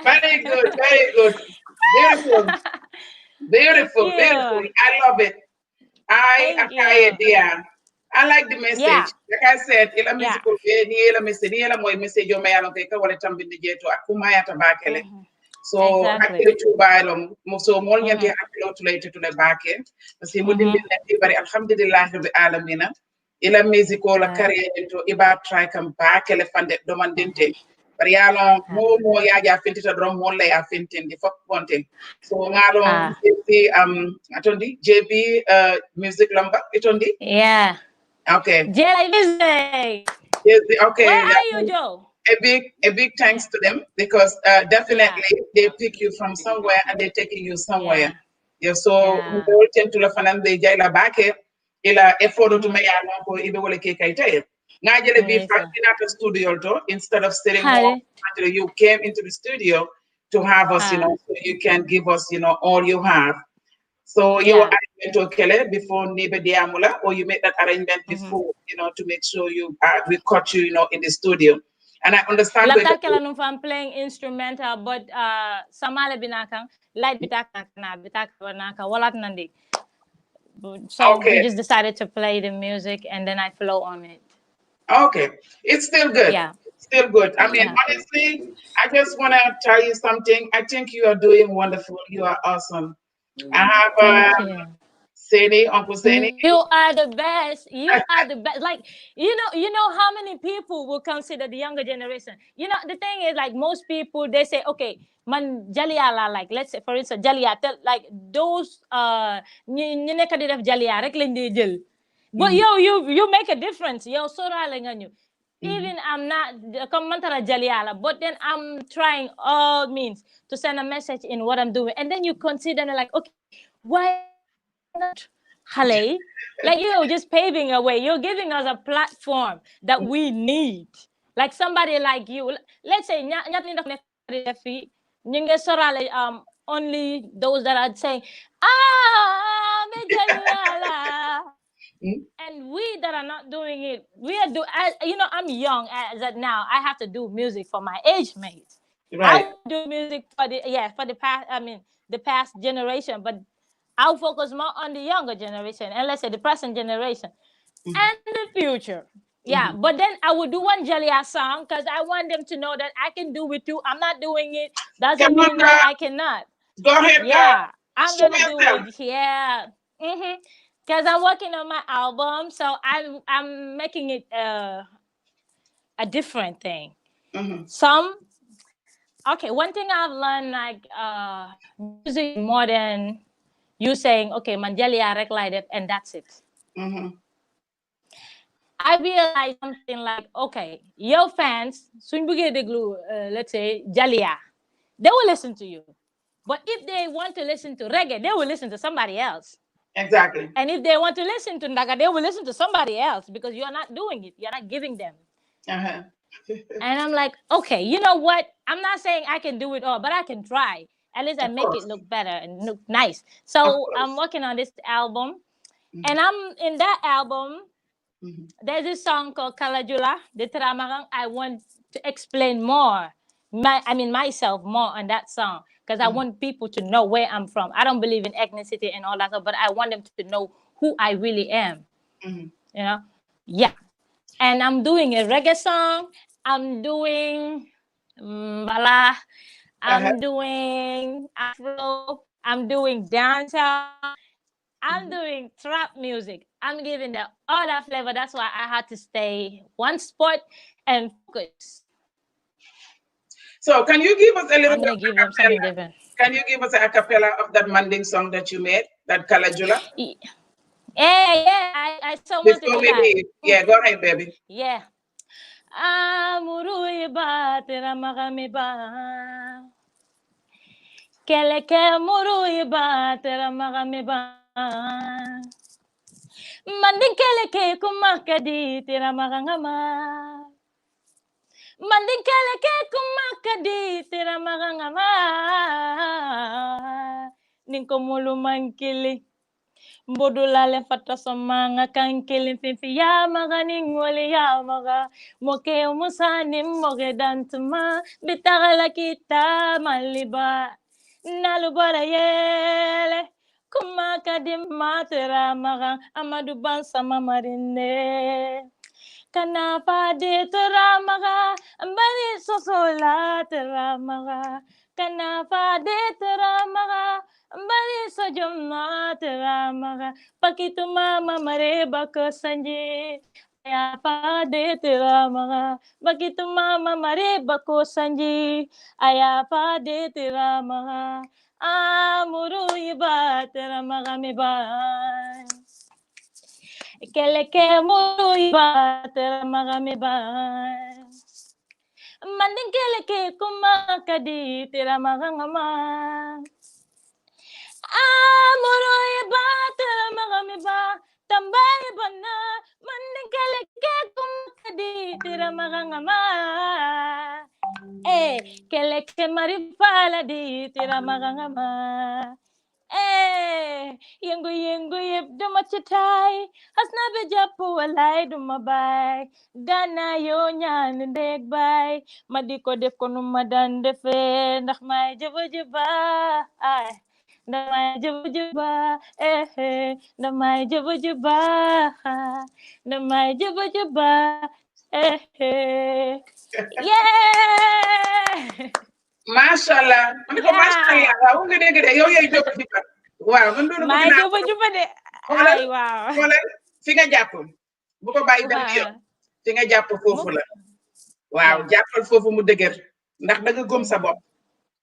Very good, very good. Beautiful. Beautiful, Thank beautiful. you. I love it. I Thank akaya you. dia. I like the message. Yeah. Like I said, ila Yeah. musical ni ila message ni ila moy message yo mayalo kay ka wala tambindi jeto akuma ya tabakele. So Exactly. hakili tu bailom so mol nyati Mm-hmm. hakilo tulay to le bake parce que mo Mm-hmm. dimbi ne bari alhamdulillah rabbil alamin ila musical la Yeah. career to iba try kam bakele fande domandinte bari yalo mo ya ja fintita drum mo le ya fintindi fok bonten so ngalo Ah. si atondi JB music lamba itondi Yeah. okay Jelly music. yes, Where okay are you, Joe? a big thanks Yeah. to them because Yeah. definitely they pick you from somewhere and they're taking you somewhere. Yeah. Yeah, so Yeah. we tend to la fanan de jay la bake ila effort to me Mm-hmm. ya ko ibe wala ke kay tay nga jele bi Yes, fa sir. the studio to instead of sitting home Honey. until you came into the studio to have us, so you can give us, all you have. So you Yeah. arrangement to Kele before Nibe Diamula, or you make that arrangement Mm-hmm. before, to make sure we caught you, in the studio. And I understand where Lapta kala nung fan playing instrumental, but samale binakang light bitaka na bitaka naka walat nandi. So we okay, just decided to play the music, and then I flow on it. okay. It's still good. Yeah. Still good. I mean, Yeah. honestly, I just want to tell you something. I think you are doing wonderful. You are awesome. I have Thank you. Seni, Uncle Seni. You are the best. You are the best. Like, you know how many people will consider the younger generation. The thing is, like, most people, they say, okay, man jaliala, like, let's say for instance jalia, like those ñi nekk di def jalia rek lañ dee jël. But Mhm, yo, you make a difference. Yo, sorale nga ñu. mhm. Even I'm not commentara jaliala, but then I'm trying all means to send a message in what I'm doing. And then you consider like, okay, why not Hale? Like, just paving a way. You're giving us a platform that we need. Like somebody like you. Let's say only those that are saying, Mm, and we that are not doing it, we are I'm young as at now. I have to do music for my age mates. I right. will do music for the past, the past generation, but I'll focus more on the younger generation, and let's say the present generation Mhm, and the future. Yeah, mhm. but then I would do one Jalia song because I want them to know that I can do it too. I'm not doing it doesn't Come on, mean that girl. I cannot. Go ahead, girl. Yeah, I'm Show gonna do yourself. it. Yeah. Because I'm working on my album, so I'm making it a different thing. Mhm, Some Okay, one thing I've learned, like, music is more than you saying, okay, Manjali Arek like it, and that's it. mhm. I realized something like, okay, your fans, soon let's say, Jalia, they will listen to you. But if they want to listen to reggae, they will listen to somebody else. Exactly. And if they want to listen to Naga, they will listen to somebody else because you're not doing it. You're not giving them. Uh-huh. And I'm like, okay, you know what? I'm not saying I can do it all, but I can try. At least I Of make it course. look better and look nice. Of So I'm course. working on this album. Mhm, And I'm in that album, mhm, there's this song called Kalajula, the Tramarang. I want to explain more, myself more on that song because I mhm, want people to know where I'm from. I don't believe in ethnicity and all that stuff, but I want them to know who I really am. mhm. You know, yeah. And I'm doing a reggae song. I'm doing bala. Uh-huh. I'm doing Afro. I'm doing dancehall. I'm Mhm. doing trap music. I'm giving the other flavor. That's why I had to stay one spot and focus. So can you give us a little I'm bit gonna of a give them something cappella? different. Can you give us a cappella of that Manding song that you made, that Kalajula? Yeah. I so want to Before do we that. leave. Yeah, go ahead, baby. Yeah. Amuru iba tera magami ba. Keleke muru iba tera magami ba. Manding keleke kumakadi tera magangama. Manding keleke kumakadi tera magangama. ninko mulu mankili. Mbodulale fata somanga kankili fifi ya maga ningwali ya maga. Moke umusani moge dantuma. Bitagala kita maliba. Nalubara yele. Kuma kadim matera maga. Amadu bansa mamarine. Kenapa diteramaga, bani sosola teramaga. Kenapa diteramaga, bani sojumna teramaga. Pakitu mama mereba ke sanji. Ayapa diteramaga, begitu mama mereba ke sanji. Ayapa diteramaga, amuru iba teramaga meban. Keleke mulu iba teramaga meban. Manding keleke kuma kadi teramaga ngama. Amuru iba teramaga meba. Tambay bana. Manding keleke kuma kadi teramaga ngama. Keleke marifala di teramaga ngama. Yengu yengu yep dumachitai. Hasna bejapu walai dumabai. Dana yo nyan deg bai. Madiko def kono madan defe. Nak mai jaba jaba. Ay. Namai jaba jaba. Namai jaba jaba. Namai jaba jaba. Yeah. Mashallah. Man ko mashallah. Waaw nga dégg de yow yay jóg di ba. Waaw man loolu bëgg May naa juba de. xoolal Ay waaw. xoolal fi nga jàpp bu ko bàyyi dem ci yow fi nga jàpp foofu la waaw jàppal foofu mu dëgër ndax da nga gëm sa bopp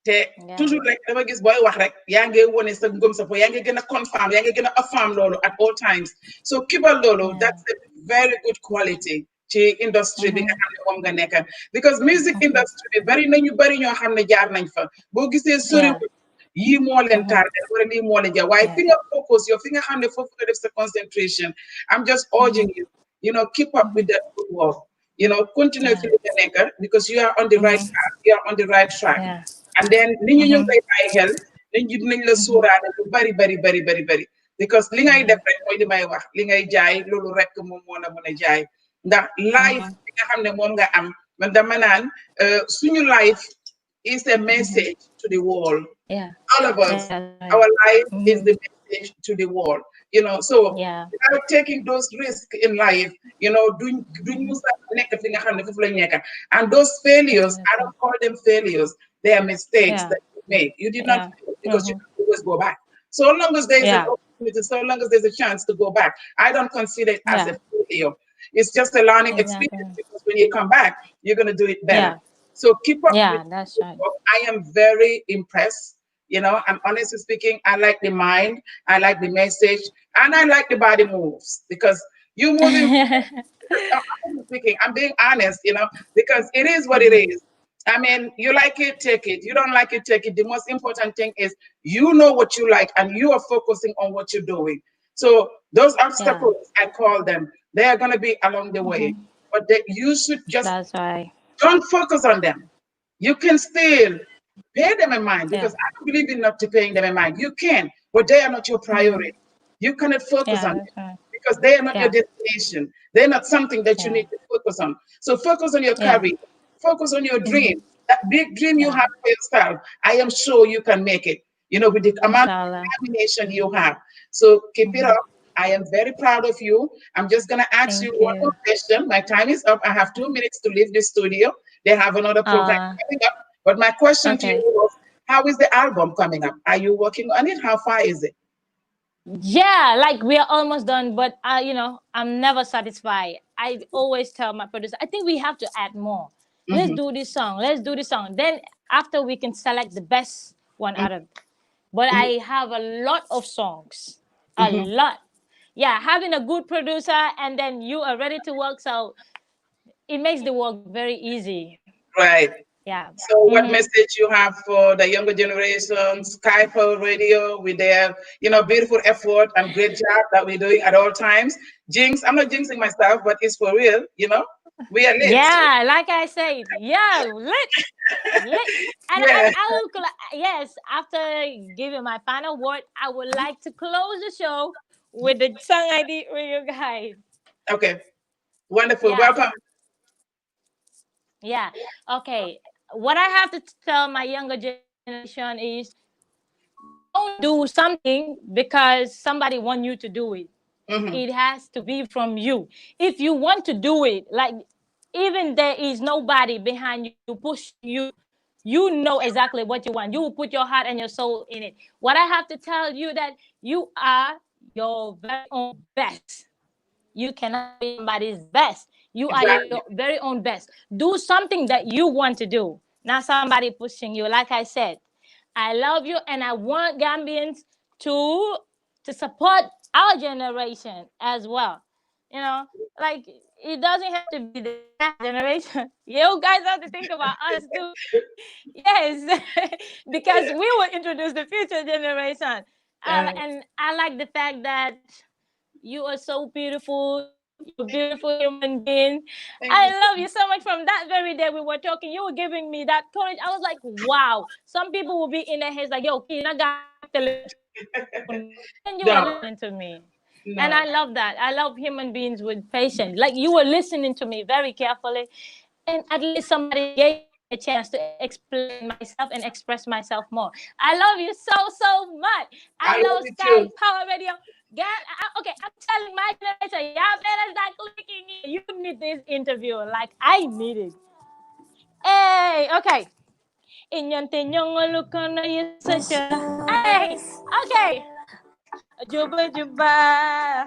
te toujours rek dama gis booy wax rek yaa ngi wone sa gëm sa bopp yaa ngi gën a confirm yaa ngi gën a affirm loolu at all times so kibal loolu that's a very good quality ci industry bi nga xam ne moom nga nekk because music industry bi bari nañu bari ñoo xam ne jaar nañ fa boo gisee soriwul yii moo leen tardé wala lii moo leen jaar waaye fi nga focus yow fi nga xam ne foofu nga def sa concentration I'm just urging you you know keep up with that good work you know continue fi nga nekk because you are on the right path you are on the right track and then nit ñi ñu ngi koy bàyyi xel nit ñi dinañ la sóoraale lu bari because li ngay def rek mooy li may wax li ngay jaay loolu rek moom moo la mën a jaay ndax life bi nga xam ne moom nga am man dama naan suñu life is a message to the world all of us our life is the message to the world you know so without taking those risks in life you know duñ musa nekk fi nga xam ne foofu lañ nekk and those failures I don't call them failures they are mistakes that you made you did not fail because you can always go back so long as there is an opportunity so long as there's a chance to go back I don't consider it as a failure it's just a learning experience because when you come back you're going to do it better so keep up with that's right. I am very impressed you know and honestly speaking I like the mind I like the message and I like the body moves because you moving speaking I'm being honest you know because it is what it is I mean you like it take it you don't like it take it the most important thing is you know what you like and you are focusing on what you're doing so those obstacles I call them they are going to be along the way but you should just that's right. Don't focus on them. You can still pay them in mind because I don't believe in not paying them in mind. You can, but they are not your priority. You cannot focus on them because they are not your destination. They're not something that you need to focus on. So focus on your career. Focus on your dream. That big dream you have for yourself. I am sure you can make it. You know, with the amount of determination you have. So keep it up. I am very proud of you. I'm just going to ask you one more question. My time is up. I have 2 minutes to leave the studio. They have another program coming up. But my question to you was, how is the album coming up? Are you working on it? How far is it? Yeah, like we are almost done, but you know, I'm never satisfied. I always tell my producer, I think we have to add more. Let's do this song. Let's do this song. Then after we can select the best one out of it. But I have a lot of songs. A lot. Yeah, having a good producer and then you are ready to work, so it makes the work very easy. Right. Yeah. So what message you have for the younger generation, Skype Radio with their, you know, beautiful effort and great job that we're doing at all times. Jinx, I'm not jinxing myself, but it's for real, you know? We are lit. Yeah, like I said, yeah, lit. And Yeah. I will, yes, after giving my final word, I would like to close the show with the song I did with you guys. Okay. Wonderful. Yeah, Welcome. yeah. Okay. What I have to tell my younger generation is don't do something because somebody want you to do it. Mm-hmm. It has to be from you. If you want to do it, like even there is nobody behind you pushing you, you know exactly what you want. You will put your heart and your soul in it. What I have to tell you that you are your very own best. You cannot be somebody's best. You are your Exactly. very own best. Do something that you want to do, not somebody pushing you. Like I said, I love you, and I want Gambians to to support our generation as well. You know, like it doesn't have to be the past generation. You guys have to think about us too. Yes, because we will introduce the future generation. Uh, And I like the fact that you are so beautiful. You're a beautiful human being. thank I you. love you so much. From that very day we were talking, you were giving me that courage. I was like, wow. Some people will be in their heads like, yo, Kina and you were No, listening to me. And no. I love that. I love human beings with patience. Like you were listening to me very carefully. And at least somebody gave me a chance to explain myself and express myself more. I love you so, so much. I I love love you Sky too. Power Radio. Girl, okay, I'm telling my generation, y'all better start clicking in. You need this interview. Like, I need it. Hey, okay. Inyante nyongolo kono yesacha. Hey, okay. Juba juba.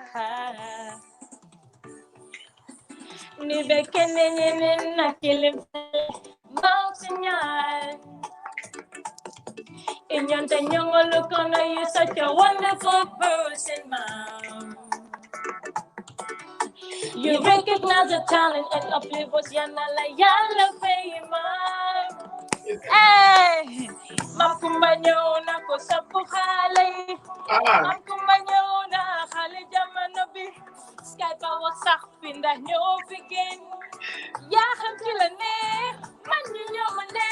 Ni bekene nyene na kilimfele. Mau senyal. Inyante nyongolo kono, you're such a wonderful person, mom. You recognize the talent and uplift what's yana la yala fame. Eh, mam kumbanyo na ko sa buhalay. Ah, Mam kumbanyo na hali jamano bi. Sky pa wasak pindah nyo begin. Ya ham kila ne, man nyo mane.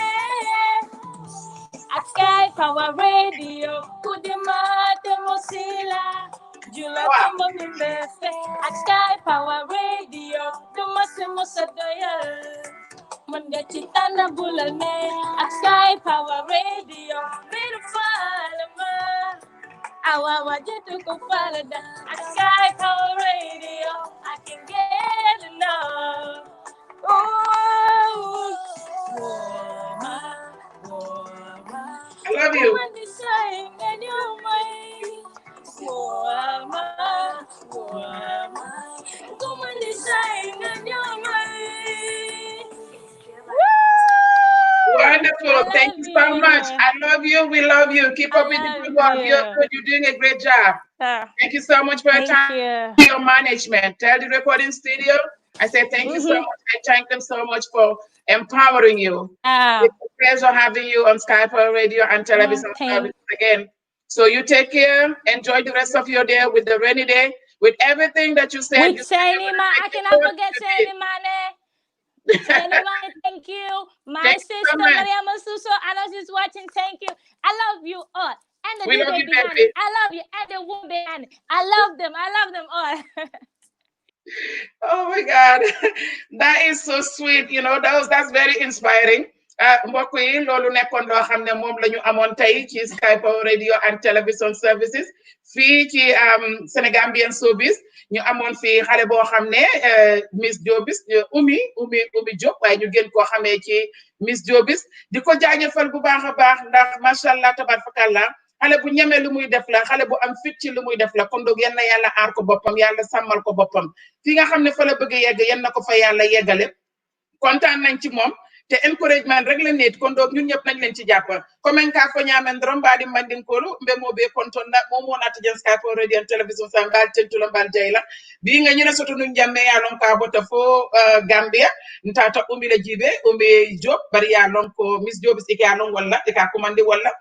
At Sky Power Radio, Kudimate Mosila, Jula wow. Tumba Mimbefe. At Sky Power Radio, Dumasi Musadaya, Munda Chitana Bulame. At Sky Power Radio, Beautiful. Awa wajitu kupalada. At Sky Power Radio, I can get enough. Ooh, woman, woman. I love you. Woman design and your mind. Woman, woman. Woman design and your mind. Woo! Wonderful. I Thank love you so much. you. I love you. We love you. Keep up with the I good love work. You're you. good. You're doing a great job. Thank you so much for your Thank time, you. your management. Tell the recording studio. I say thank you so Mm-hmm. much. I thank them so much for empowering you. Yeah. It's a pleasure having you on Skype Radio and television Thank. services again. So you take care. Enjoy the rest of your day with the rainy day. With everything that you said, With you said you're Shani going Ma, to I make it cannot good. forget You did. Shani Mane. Shani Mane, thank you. My Thank you so sister much. Maria Masuso, I know she's watching. Thank you. I love you all. And the We love you, DJ behind it. baby. I love you. And the woman behind it. I love them. I love them all. Oh my God, that is so sweet. You know, that's very inspiring. Mbokk yi loolu nekkoon loo xam ne moom la ñu amoon tey ci Skype radio and television services fii ci Senegambian Showbiz ñu amoon fii xale boo xam ne Miss Jobizz Umi Diop waaye ñu gën koo xamee ci Miss Jobizz di ko jaajëfal bu baax a baax ndax macha allah tabaarkalla xale bu ñeme lu muy def la xale bu am fit ci lu muy def la kon donc yal na yàlla aar ko boppam yàlla sàmmal ko boppam fi nga xam ne fa la bëgg yegg yan na ko fa yàlla yeggale kontaan nañ ci moom te encouragement rek la nit kon donc ñun ñëpp nañ leen ci jàpp comme ka ko ñaamen drom mbaadi mandinkolu mbe mo be konton na mo mo nata jen Skype radio and television sa mbal tentula mbal jayla bi nga ñina soto nu jamme ya lon ka bota fo Gambia ntata umi la jibe umi job bari ya lon ko Miss Jobizz ike ya lon walla ika commande walla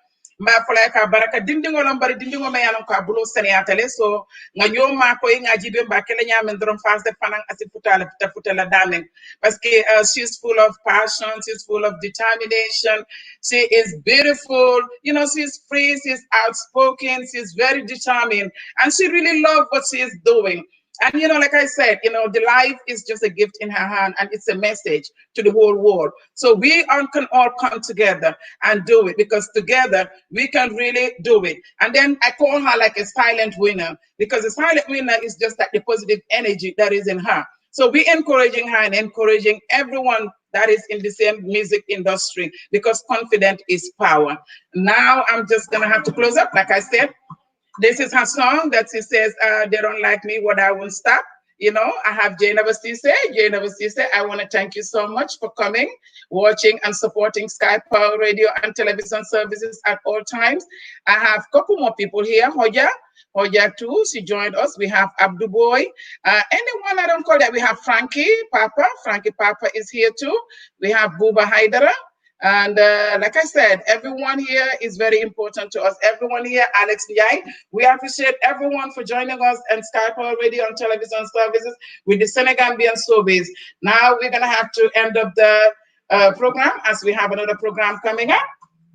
ma fulay ka baraka dindingo lambari dindingo me yalan ka bulo seniyatale so nga nyoma ko nga jibe mba kele nyamen drum fas de fanan asiputala futala damen parce que she's full of passion, she's full of determination, she is beautiful, you know, she's free, she's outspoken, she's very determined, and she really loves what she is doing. And you know, like I said, you know, the life is just a gift in her hand, and it's a message to the whole world. So we can all come together and do it, because together we can really do it. And then I call her like a silent winner, because the silent winner is just like the positive energy that is in her. So we encouraging her and encouraging everyone that is in the same music industry, because confidence is power. Now I'm just gonna have to close up, like I said. This is her song that she says, they don't like me, what I won't stop. You know, I have Jane Avastise. Jane Avastise, I want to thank you so much for coming, watching, and supporting Sky Power Radio and television services at all times. I have a couple more people here. Hoja too, she joined us. We have Abdu Boy. Anyone I don't call that, we have Frankie Papa. Frankie Papa is here too. We have Buba Haidara. And like I said, everyone here is very important to us. Everyone here, Alex Yai, we appreciate everyone for joining us and Sky Power Radio and television services with the Senegambian Showbiz. Now we're going to have to end up the program, as we have another program coming up.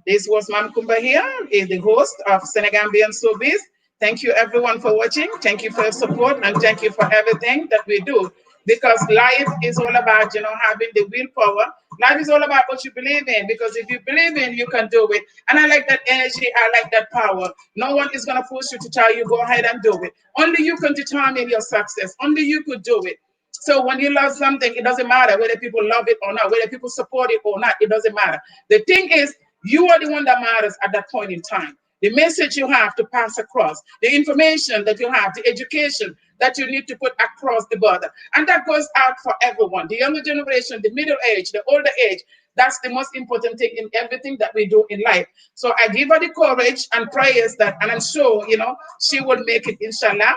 This was Mam Kumba here, is the host of Senegambian Showbiz. Thank you everyone for watching. Thank you for your support, and thank you for everything that we do. Because life is all about, you know, having the willpower. Life is all about what you believe in. Because if you believe in, you can do it. And I like that energy. I like that power. No one is going to force you to tell you, go ahead and do it. Only you can determine your success. Only you could do it. So when you love something, it doesn't matter whether people love it or not, whether people support it or not, it doesn't matter. The thing is, you are the one that matters at that point in time. The message you have to pass across, the information that you have, the education that you need to put across the border. And that goes out for everyone, the younger generation, the middle age, the older age. That's the most important thing in everything that we do in life. So I give her the courage and prayers that, and I'm sure, you know, she will make it, inshallah.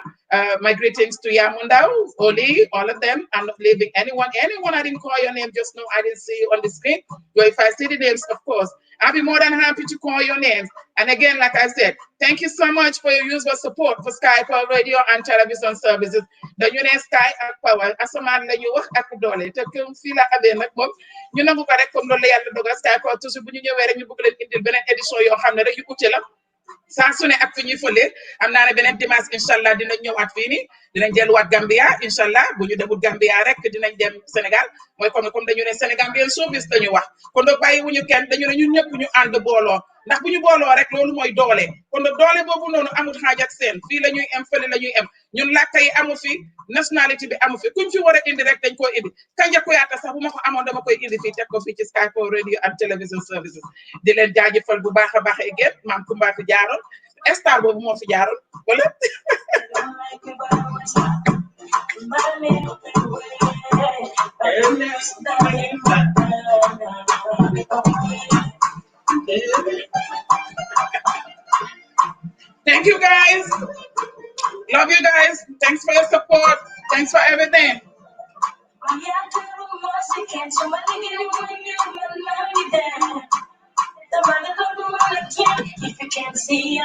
My greetings to Yamundao, Oli, all of them. I'm not leaving anyone. Anyone I didn't call your name, just know I didn't see you on the screen. But if I see the names, of course, I'll be more than happy to call your names. And again, like I said, thank you so much for your usual support for Sky Power Radio and television services. The Union Sky and Power, asamaan la ñu wax ak doole te comme fii la amee nag moom ñu nangu ko rek comme loolu la yàlla dogal Sky Power toujours bu ñu ñëwee rek ñu bëgg leen indil beneen édition yoo xam ne rek yu ute la. saa su ne ak fi ñuy fële am naa ne beneen dimanche incha allah dinañ ñëwaat fii nii dinañ delluwaat Gambia incha allah bu ñu demul Gambia rek dinañ dem Sénégal mooy comme dañu ne Senegambian Showbiz dañu wax kon nag bàyyi wuñu kenn dañu ne ñun ñëpp ñu ànd booloo ndax bu ñu booloo rek loolu mooy doole kon nag doole boobu noonu amul xaaj ak seen fii la ñuy em fële la ñuy em ñun làkk yi amu fi nationalité bi amu fi kuñ fi war a indi rek dañ koy indi Kanja Kuyata sax bu ma ko amoon dama koy indi fii teg ko fii ci Sky Power Radio and television services di leen jaajëfal bu baax a baax again maam Kumba fi jaaroon star boobu moo fi jaaroon wala Thank you guys. Love you guys. Thanks for your support. Thanks for everything. If you can't see,